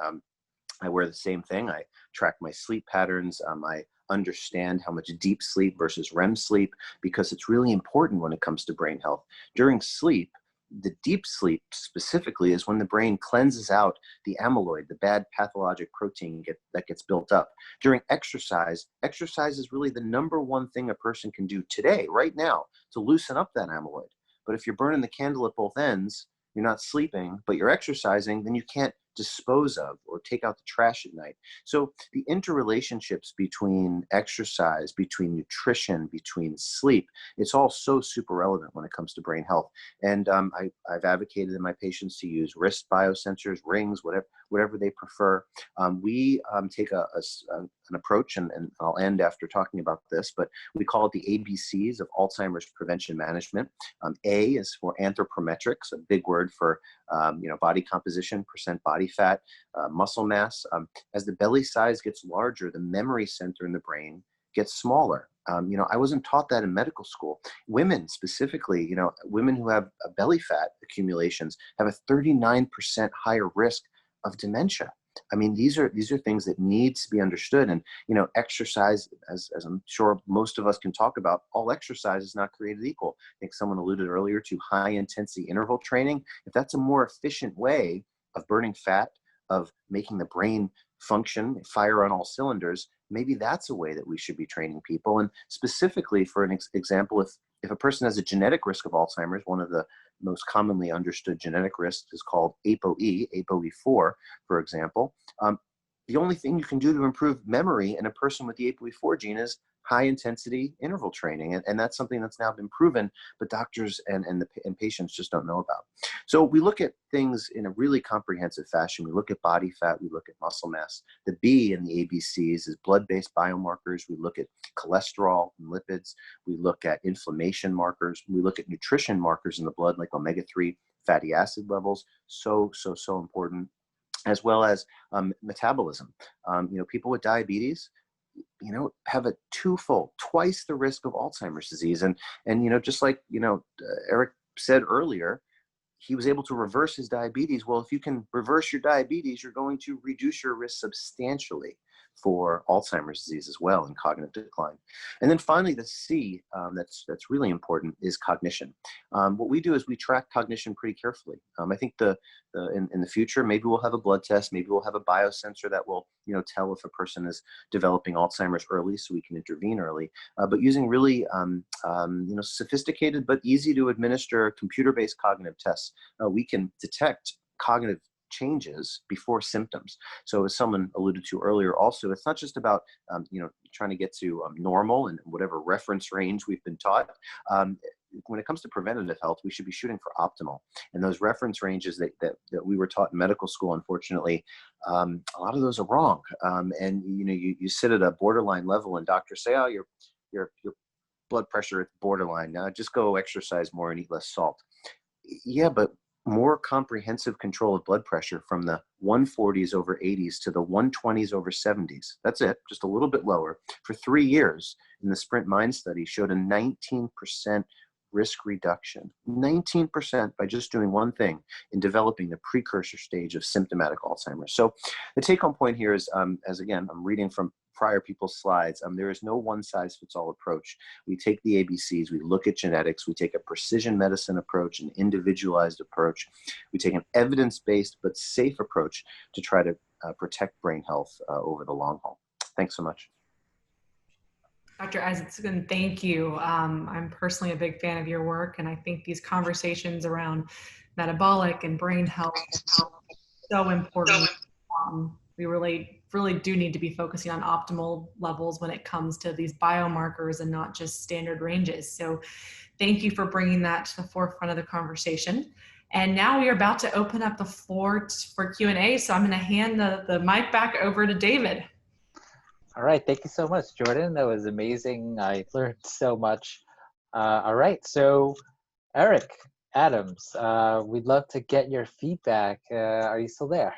I wear the same thing. I track my sleep patterns. I understand how much deep sleep versus REM sleep, because it's really important when it comes to brain health. During sleep, the deep sleep specifically is when the brain cleanses out the amyloid, the bad pathologic protein that gets built up. During exercise is really the number one thing a person can do today, right now, to loosen up that amyloid. But if you're burning the candle at both ends, you're not sleeping, but you're exercising, then you can't dispose of or take out the trash at night. So the interrelationships between exercise, between nutrition, between sleep, it's all so super relevant when it comes to brain health. And I've advocated in my patients to use wrist biosensors, rings, whatever they prefer. We take an approach, and I'll end after talking about this, but we call it the ABCs of Alzheimer's prevention management. A is for anthropometrics, a big word for body composition, percent body fat, muscle mass. As the belly size gets larger, the memory center in the brain gets smaller. I wasn't taught that in medical school. Women specifically, women who have belly fat accumulations have a 39% higher risk of dementia. These are things that need to be understood. And, exercise, as I'm sure most of us can talk about, all exercise is not created equal. I think someone alluded earlier to high intensity interval training. If that's a more efficient way of burning fat, of making the brain function, fire on all cylinders, maybe that's a way that we should be training people. And specifically, for an example, if a person has a genetic risk of Alzheimer's, one of the most commonly understood genetic risks is called ApoE, ApoE4, for example. The only thing you can do to improve memory in a person with the ApoE4 gene is high intensity interval training. And that's something that's now been proven, but doctors and patients just don't know about. So we look at things in a really comprehensive fashion. We look at body fat, we look at muscle mass. The B in the ABCs is blood-based biomarkers. We look at cholesterol and lipids. We look at inflammation markers. We look at nutrition markers in the blood, like omega-3 fatty acid levels. So important, as well as metabolism. People with diabetes, have a twice the risk of Alzheimer's disease. And just like, Eric said earlier, he was able to reverse his diabetes. Well, if you can reverse your diabetes, you're going to reduce your risk substantially for Alzheimer's disease as well, and cognitive decline. And then finally, the C that's really important is cognition. What we do is we track cognition pretty carefully. I think in the future, maybe we'll have a blood test, maybe we'll have a biosensor that will tell if a person is developing Alzheimer's early, so we can intervene early. But using really sophisticated but easy to administer computer-based cognitive tests, we can detect cognitive changes before symptoms. So as someone alluded to earlier, also, it's not just about, trying to get to normal and whatever reference range we've been taught. When it comes to preventative health, we should be shooting for optimal. And those reference ranges that we were taught in medical school, unfortunately, a lot of those are wrong. And you sit at a borderline level and doctors say, oh, your blood pressure is borderline. Now just go exercise more and eat less salt. Yeah, but more comprehensive control of blood pressure from the 140s over 80s to the 120s over 70s. That's it, just a little bit lower. For 3 years in the Sprint Mind study showed a 19% risk reduction, 19% by just doing one thing in developing the precursor stage of symptomatic Alzheimer's. So the take-home point here is, as again, I'm reading from prior people's slides, there is no one-size-fits-all approach. We take the ABCs, we look at genetics, we take a precision medicine approach, an individualized approach. We take an evidence-based but safe approach to try to protect brain health over the long haul. Thanks so much. Dr. Isaacson, thank you. I'm personally a big fan of your work, and I think these conversations around metabolic and brain health are so important. We really do need to be focusing on optimal levels when it comes to these biomarkers and not just standard ranges. So thank you for bringing that to the forefront of the conversation. And now we are about to open up the floor for Q&A. So I'm going to hand the mic back over to David. All right, thank you so much, Jordan. That was amazing. I learned so much. All right, so Eric Adams, we'd love to get your feedback. Are you still there?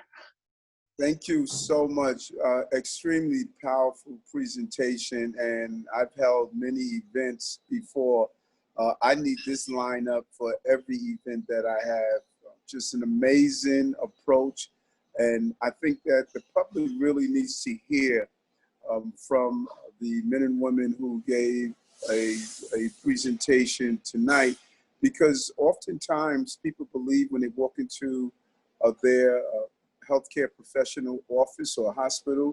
Thank you so much. Extremely powerful presentation, and I've held many events before. I need this lineup for every event that I have. Just an amazing approach, and I think that the public really needs to hear from the men and women who gave a presentation tonight, because oftentimes people believe when they walk into their healthcare professional office or hospital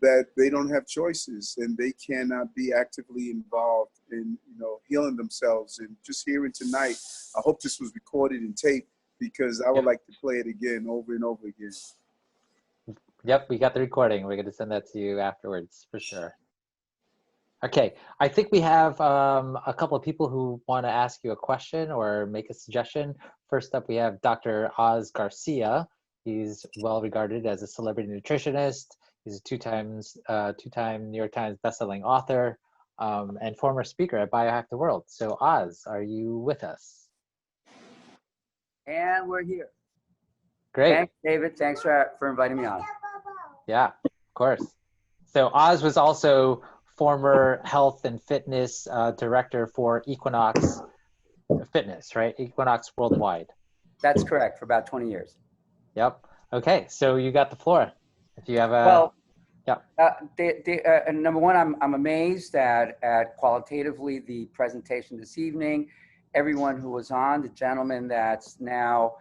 that they don't have choices and they cannot be actively involved in healing themselves. And just hearing tonight, I hope this was recorded and taped, because I would like to play it again over and over again. Yep, we got the recording. We're going to send that to you afterwards for sure. Okay, I think we have a couple of people who want to ask you a question or make a suggestion. First up, we have Dr. Oz Garcia. He's well regarded as a celebrity nutritionist. He's a two-time New York Times bestselling author and former speaker at Biohack the World. So Oz, are you with us? And we're here. Great. Thanks, David. Thanks for inviting me on. Yeah, of course. So Oz was also former health and fitness director for Equinox Fitness, right? Equinox Worldwide. That's correct, for about 20 years. Yep. Okay, so you got the floor. If you have a... Well, yeah. Number one, I'm amazed at qualitatively the presentation this evening. Everyone who was on, the gentleman that's now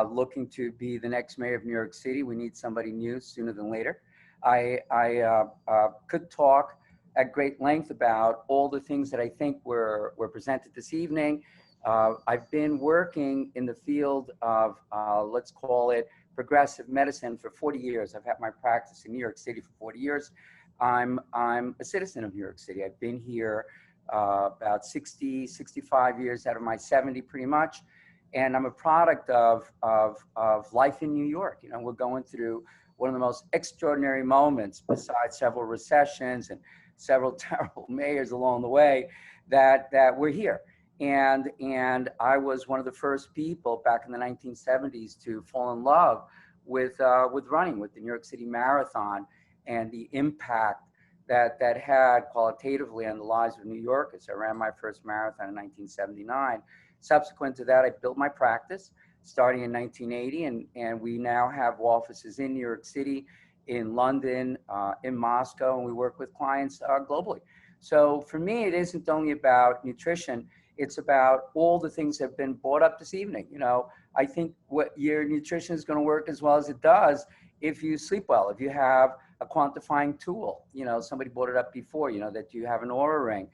looking to be the next mayor of New York City. We need somebody new sooner than later. I could talk at great length about all the things that I think were presented this evening. I've been working in the field of, let's call it, progressive medicine for 40 years. I've had my practice in New York City for 40 years. I'm a citizen of New York City. I've been here about 65 years out of my 70 pretty much. And I'm a product of life in New York. You know, we're going through one of the most extraordinary moments, besides several recessions and several terrible mayors along the way, that we're here. And I was one of the first people back in the 1970s to fall in love with running, with the New York City Marathon, and the impact that had qualitatively on the lives of New Yorkers. I ran my first marathon in 1979. Subsequent to that, I built my practice starting in 1980, and we now have offices in New York City, in London, in Moscow, and we work with clients globally. So for me, it isn't only about nutrition, it's about all the things that have been brought up this evening. You know, I think what your nutrition is going to work as well as it does if you sleep well, if you have a quantifying tool. You know, somebody brought it up before, you know, that you have an Oura ring.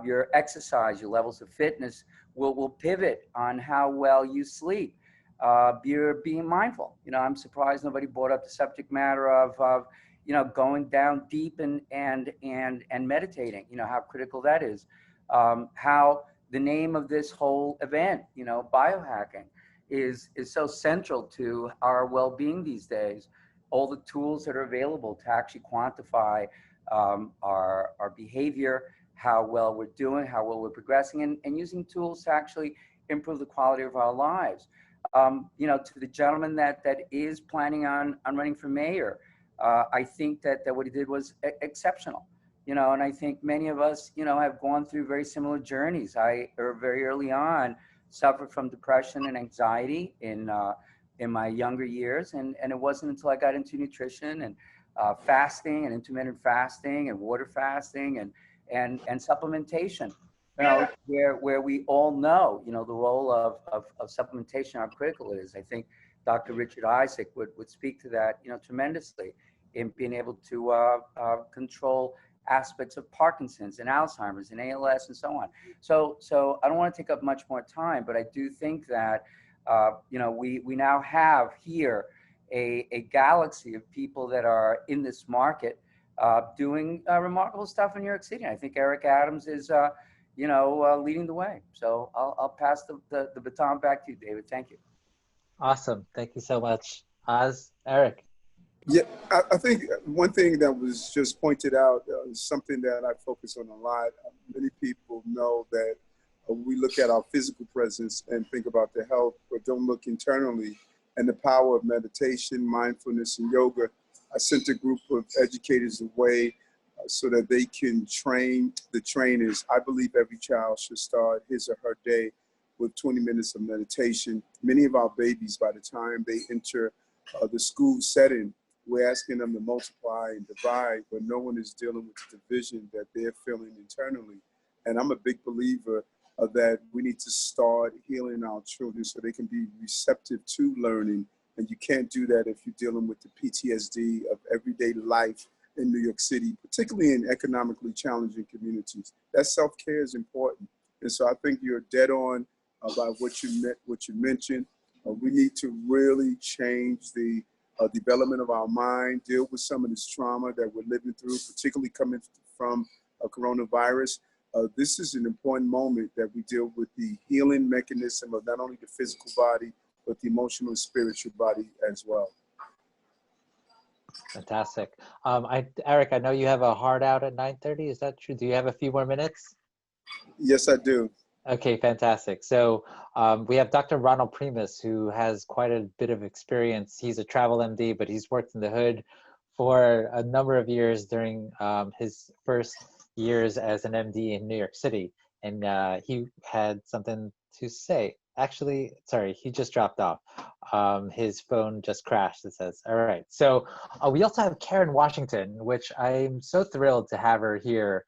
Your exercise, your levels of fitness will pivot on how well you sleep. You're being mindful. You know, I'm surprised nobody brought up the subject matter of you know, going down deep and meditating, you know, how critical that is. How the name of this whole event, you know, biohacking, is so central to our well-being these days. All the tools that are available to actually quantify our behavior, how well we're doing, how well we're progressing, and using tools to actually improve the quality of our lives. You know, to the gentleman that is planning on running for mayor, I think that what he did was exceptional. You know, and I think many of us, you know, have gone through very similar journeys. I very early on suffered from depression and anxiety in my younger years, and it wasn't until I got into nutrition and fasting and intermittent fasting and water fasting and supplementation, you know, where we all know, you know, the role of supplementation, how critical it is. I think Dr. Richard Isaac would speak to that, you know, tremendously in being able to control aspects of Parkinson's and Alzheimer's and ALS and so on. So I don't want to take up much more time, but I do think that, we now have here a galaxy of people that are in this market doing remarkable stuff in New York City. And I think Eric Adams is, leading the way. So I'll pass the baton back to you, David. Thank you. Awesome. Thank you so much. Oz, Eric. Yeah, I think one thing that was just pointed out is something that I focus on a lot. Many people know that we look at our physical presence and think about the health, but don't look internally. And the power of meditation, mindfulness, and yoga. I sent a group of educators away so that they can train the trainers. I believe every child should start his or her day with 20 minutes of meditation. Many of our babies, by the time they enter the school setting, we're asking them to multiply and divide, but no one is dealing with the division that they're feeling internally. And I'm a big believer that we need to start healing our children so they can be receptive to learning. And you can't do that if you're dealing with the PTSD of everyday life in New York City, particularly in economically challenging communities. That self-care is important. And so I think you're dead on about what you mentioned. We need to really change the development of our mind, deal with some of this trauma that we're living through, particularly coming from coronavirus. This is an important moment that we deal with the healing mechanism of not only the physical body, but the emotional and spiritual body as well. Fantastic. Eric, I know you have a hard out at 9:30. Is that true? Do you have a few more minutes? Yes, I do. Okay, fantastic. So we have Dr. Ronald Primus, who has quite a bit of experience. He's a travel MD, but he's worked in the hood for a number of years during his first years as an MD in New York City. And he had something to say. Actually, sorry, he just dropped off. His phone just crashed, it says. All right. So we also have Karen Washington, which I'm so thrilled to have her here.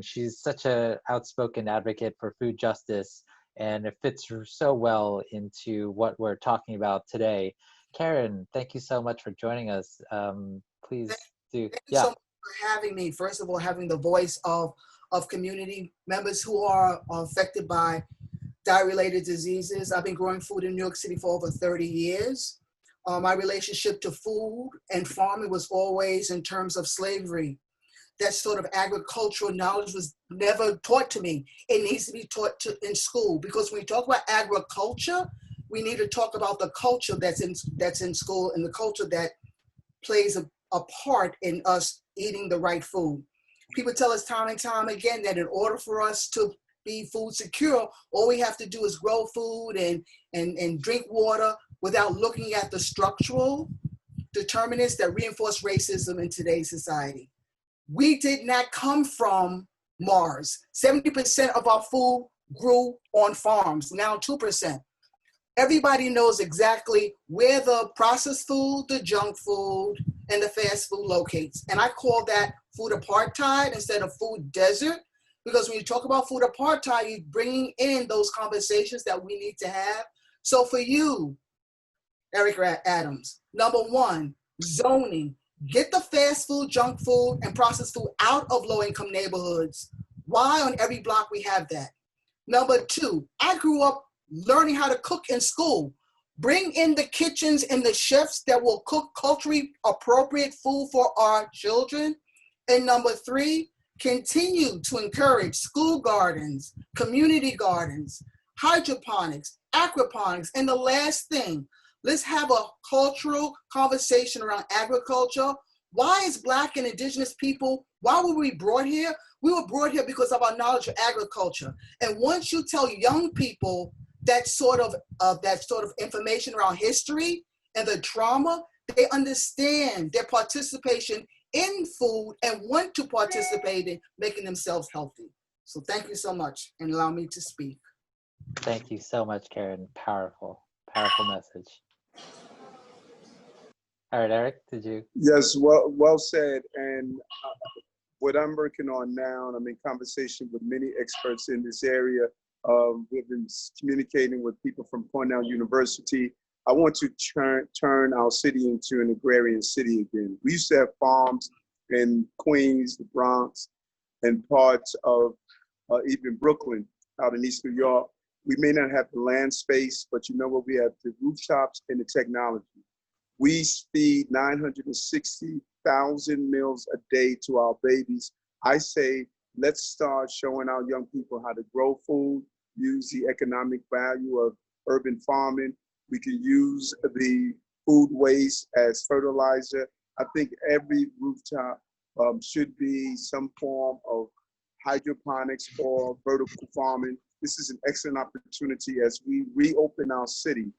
She's such an outspoken advocate for food justice, and it fits so well into what we're talking about today. Karen, thank you so much for joining us. Please do. Thank you so much for having me. First of all, having the voice of community members who are affected by diet-related diseases. I've been growing food in New York City for over 30 years. My relationship to food and farming was always in terms of slavery. That sort of agricultural knowledge was never taught to me. It needs to be taught in school, because when we talk about agriculture, we need to talk about the culture that's in school, and the culture that plays a part in us eating the right food. People tell us time and time again that in order for us to be food secure, all we have to do is grow food and drink water without looking at the structural determinants that reinforce racism in today's society. We did not come from Mars. 70% of our food grew on farms, now 2%. Everybody knows exactly where the processed food, the junk food, and the fast food locates. And I call that food apartheid instead of food desert, because when you talk about food apartheid, you're bringing in those conversations that we need to have. So for you, Eric Adams, number one, zoning. Get the fast food, junk food, and processed food out of low-income neighborhoods. Why on every block we have that? Number two, I grew up learning how to cook in school. Bring in the kitchens and the chefs that will cook culturally appropriate food for our children. And number three, continue to encourage school gardens, community gardens, hydroponics, aquaponics. And the last thing, let's have a cultural conversation around agriculture. Why is Black and Indigenous people, why were we brought here? We were brought here because of our knowledge of agriculture. And once you tell young people that sort of information around history and the trauma, they understand their participation in food and want to participate in making themselves healthy. So thank you so much, and allow me to speak. Thank you so much, Karen. Powerful, powerful message. All right, Eric, did you? Yes, well said. And what I'm working on now, and I'm in conversation with many experts in this area. We've been communicating with people from Cornell University. I want to turn our city into an agrarian city again. We used to have farms in Queens, the Bronx, and parts of even Brooklyn out in East New York. We may not have the land space, but you know what? We have the rooftops and the technology. We feed 960,000 meals a day to our babies. I say, let's start showing our young people how to grow food, use the economic value of urban farming. We can use the food waste as fertilizer. I think every rooftop should be some form of hydroponics or vertical farming. This is an excellent opportunity as we reopen our city.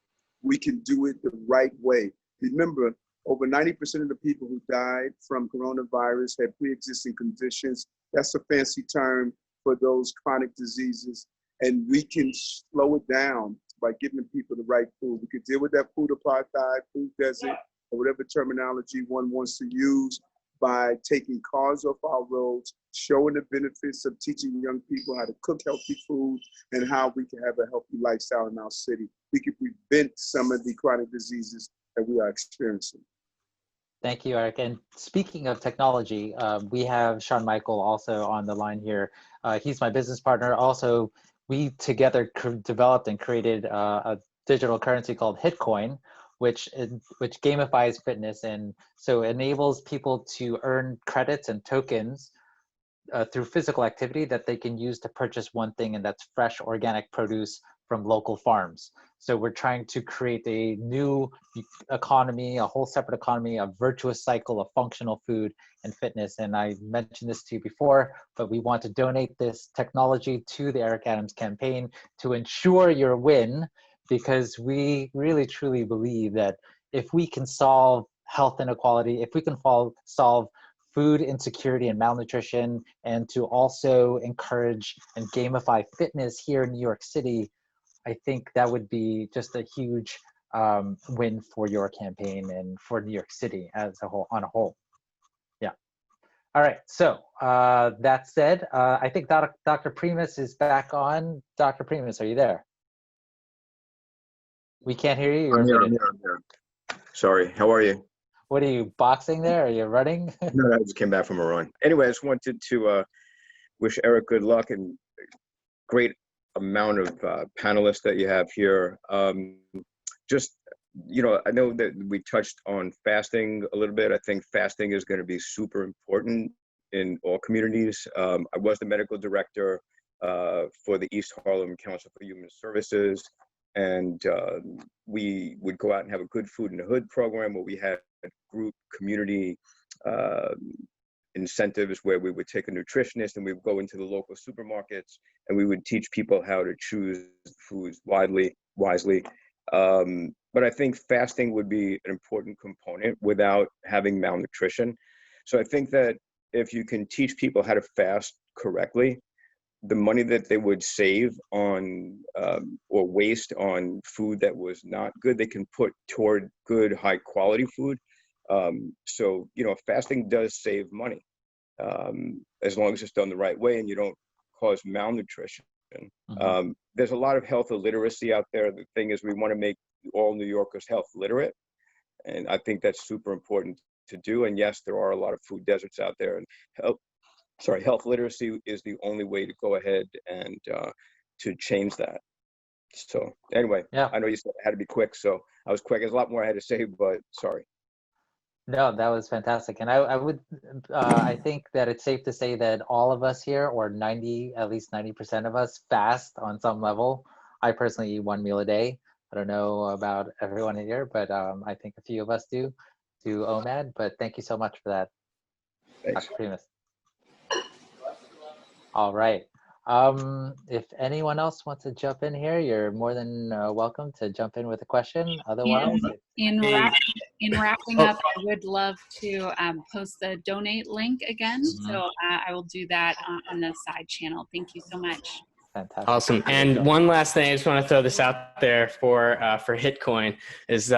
We can do it the right way. Remember, over 90% of the people who died from coronavirus had pre-existing conditions. That's a fancy term for those chronic diseases. And we can slow it down by giving people the right food. We could deal with that food apartheid, food desert, or whatever terminology one wants to use by taking cars off our roads, showing the benefits of teaching young people how to cook healthy food and how we can have a healthy lifestyle in our city. We can prevent some of the chronic diseases that we are experiencing. Thank you, Eric. And speaking of technology, we have Sean Michael also on the line here. He's my business partner. Also, we together developed and created a digital currency called Hitcoin, which gamifies fitness, and so enables people to earn credits and tokens through physical activity that they can use to purchase one thing, and that's fresh organic produce from local farms. So we're trying to create a new economy, a whole separate economy, a virtuous cycle of functional food and fitness. And I mentioned this to you before, but we want to donate this technology to the Eric Adams campaign to ensure your win, because we really truly believe that if we can solve health inequality, if we can solve food insecurity and malnutrition, and to also encourage and gamify fitness here in New York City, I think that would be just a huge win for your campaign and for New York City as a whole, on a whole. Yeah. All right. So that said, I think Dr. Primus is back on. Dr. Primus, are you there? We can't hear you. I'm here. Sorry. How are you? What are you, boxing there? Are you running? No, I just came back from a run. Anyway, I just wanted to wish Eric good luck and great amount of panelists that you have here. Just, you know, I know that we touched on fasting a little bit. I think fasting is going to be super important in all communities. I was the medical director for the East Harlem Council for Human Services. And we would go out and have a good food in the hood program where we had group community incentives where we would take a nutritionist and we would go into the local supermarkets and we would teach people how to choose foods wisely. But I think fasting would be an important component without having malnutrition. So I think that if you can teach people how to fast correctly, the money that they would save on or waste on food that was not good, they can put toward good, high quality food. So, you know, fasting does save money as long as it's done the right way and you don't cause malnutrition. Mm-hmm. There's a lot of health illiteracy out there. The thing is, we want to make all New Yorkers health literate. And I think that's super important to do. And yes, there are a lot of food deserts out there, and health literacy is the only way to go ahead and to change that. So anyway, yeah. I know you said it had to be quick, so I was quick. There's a lot more I had to say, but sorry. No, that was fantastic. And I think that it's safe to say that all of us here, or at least 90% of us, fast on some level. I personally eat one meal a day. I don't know about everyone here, but I think a few of us do OMAD, but thank you so much for that. Thanks. Dr. Primus. All right. If anyone else wants to jump in here, you're more than welcome to jump in with a question. Otherwise, in wrapping up, I would love to post the donate link again. Mm-hmm. So I will do that on the side channel. Thank you so much. Fantastic. Awesome. And one last thing, I just want to throw this out there for Hitcoin is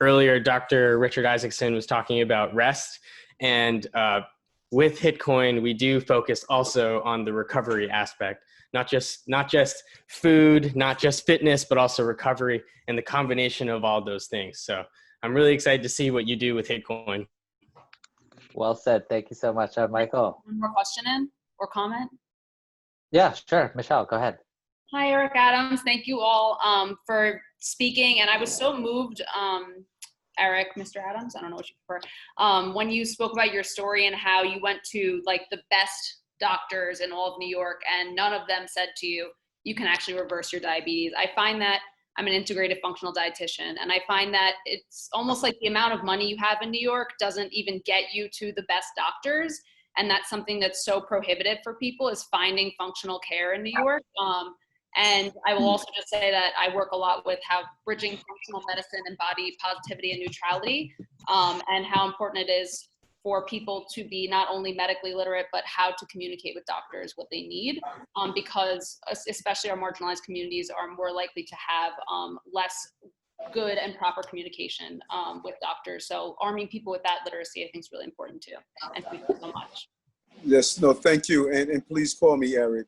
earlier Dr. Richard Isaacson was talking about rest, and with Hitcoin, we do focus also on the recovery aspect, not just food, not just fitness, but also recovery and the combination of all those things. So I'm really excited to see what you do with Hitcoin. Well said. Thank you so much, Michael. One more question in or comment? Yeah, sure. Michelle, go ahead. Hi, Eric Adams. Thank you all for speaking. And I was so moved, Eric, Mr. Adams, I don't know what you prefer, when you spoke about your story and how you went to like the best doctors in all of New York and none of them said to you, you can actually reverse your diabetes. I find that I'm an integrative functional dietitian, and I find that it's almost like the amount of money you have in New York doesn't even get you to the best doctors. And that's something that's so prohibitive for people, is finding functional care in New York. And I will also just say that I work a lot with how bridging functional medicine and body positivity and neutrality, and how important it is for people to be not only medically literate, but how to communicate with doctors what they need, because especially our marginalized communities are more likely to have less good and proper communication with doctors. So arming people with that literacy, I think, is really important too. And thank you so much. Yes, no, thank you. And please call me Eric.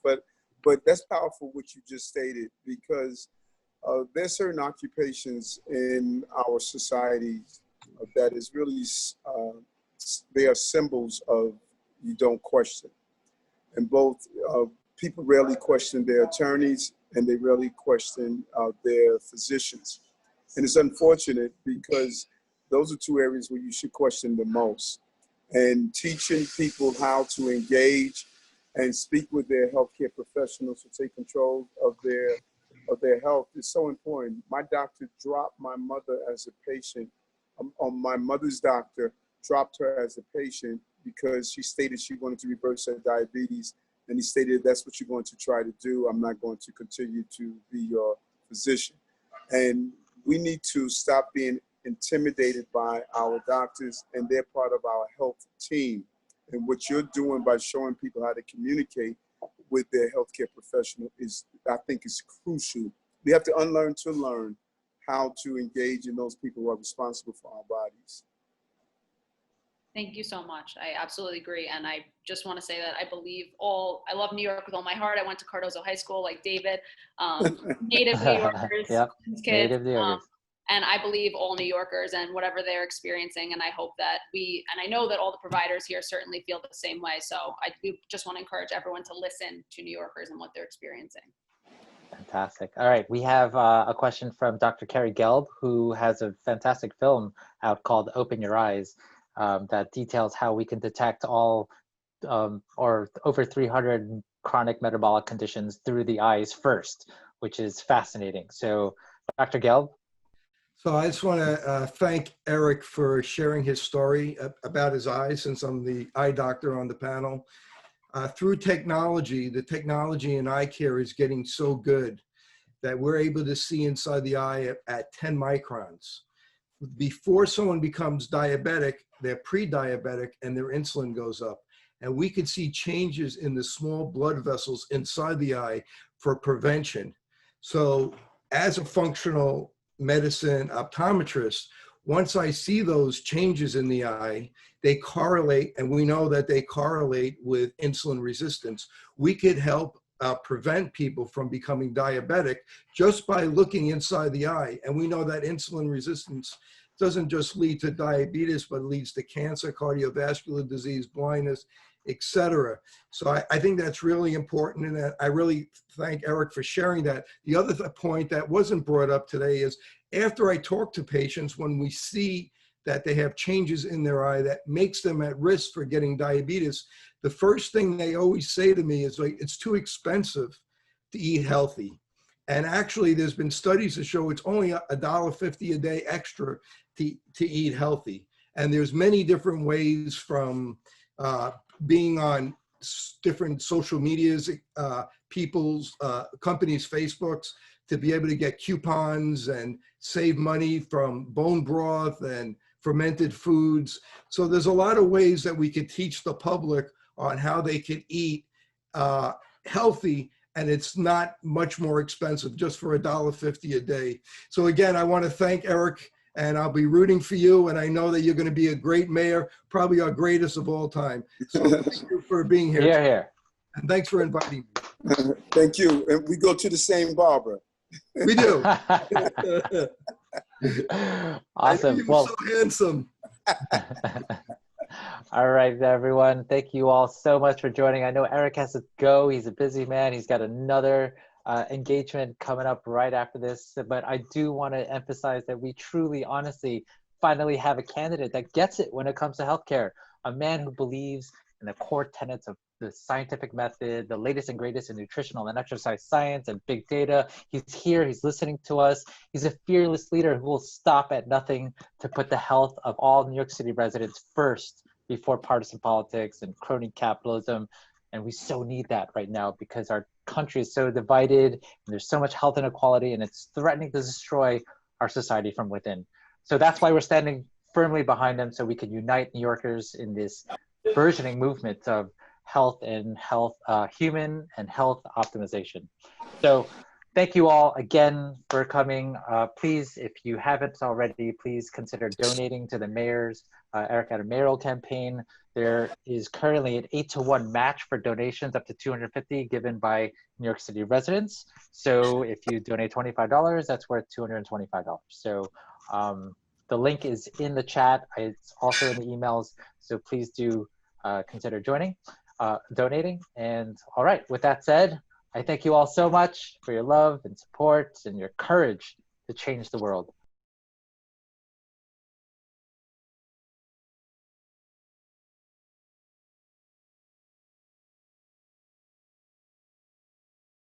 But that's powerful what you just stated, because there's certain occupations in our society that is really, they are symbols of you don't question. And both people rarely question their attorneys and they rarely question their physicians. And it's unfortunate because those are two areas where you should question the most. And teaching people how to engage and speak with their healthcare professionals to take control of their health is so important. My doctor dropped my mother as a patient. My mother's doctor dropped her as a patient because she stated she wanted to reverse her diabetes. And he stated, that's what you're going to try to do. I'm not going to continue to be your physician. And we need to stop being intimidated by our doctors, and they're part of our health team. And what you're doing by showing people how to communicate with their healthcare professional is, I think, is crucial. We have to unlearn to learn how to engage in those people who are responsible for our bodies. Thank you so much. I absolutely agree. And I just want to say that I love New York with all my heart. I went to Cardozo High School like David, native New Yorkers, Yep. kids. Native New Yorkers. And I believe all New Yorkers and whatever they're experiencing. And I hope that and I know that all the providers here certainly feel the same way. So I do just want to encourage everyone to listen to New Yorkers and what they're experiencing. Fantastic. All right, we have a question from Dr. Carrie Gelb, who has a fantastic film out called Open Your Eyes that details how we can detect all or over 300 chronic metabolic conditions through the eyes first, which is fascinating. So Dr. Gelb. So I just want to thank Eric for sharing his story about his eyes, since I'm the eye doctor on the panel. Through technology, the technology in eye care is getting so good that we're able to see inside the eye at 10 microns. Before someone becomes diabetic, they're pre-diabetic and their insulin goes up. And we could see changes in the small blood vessels inside the eye for prevention. So as a functional medicine optometrist, once I see those changes in the eye, they correlate, and we know that they correlate with insulin resistance. We could help prevent people from becoming diabetic just by looking inside the eye. And we know that insulin resistance doesn't just lead to diabetes, but leads to cancer, cardiovascular disease, blindness, etc. So I think that's really important, and I really thank Eric for sharing that. The other point that wasn't brought up today is, after I talk to patients, when we see that they have changes in their eye that makes them at risk for getting diabetes, the first thing they always say to me is, like, it's too expensive to eat healthy. And actually, there's been studies that show it's only $1.50 a day extra to eat healthy. And there's many different ways, from being on different social medias, people's companies' Facebooks, to be able to get coupons and save money from bone broth and fermented foods. So there's a lot of ways that we could teach the public on how they could eat healthy, and it's not much more expensive, just for $1.50 a day. So again, I want to thank Eric, and I'll be rooting for you, and I know that you're going to be a great mayor, probably our greatest of all time. So thank you for being here. Here, here. And thanks for inviting me. Thank you. And we go to the same barber. We do. Awesome. Well, so handsome. All right, everyone. Thank you all so much for joining. I know Eric has to go. He's a busy man. He's got another engagement coming up right after this. But I do want to emphasize that we truly, honestly, finally have a candidate that gets it when it comes to healthcare. A man who believes in the core tenets of the scientific method, the latest and greatest in nutritional and exercise science and big data. He's here, he's listening to us. He's a fearless leader who will stop at nothing to put the health of all New York City residents first before partisan politics and crony capitalism. And we so need that right now because our country is so divided and there's so much health inequality and it's threatening to destroy our society from within. So that's why we're standing firmly behind him, so we can unite New Yorkers in this burgeoning movement of health and human and health optimization. So thank you all again for coming. Please, if you haven't already, please consider donating to the mayor's Eric Adams mayoral campaign. There is currently an 8-to-1 match for donations up to $250 given by New York City residents. So if you donate $25, that's worth $225. So the link is in the chat. It's also in the emails. So please do consider donating. And all right, with that said, I thank you all so much for your love and support and your courage to change the world.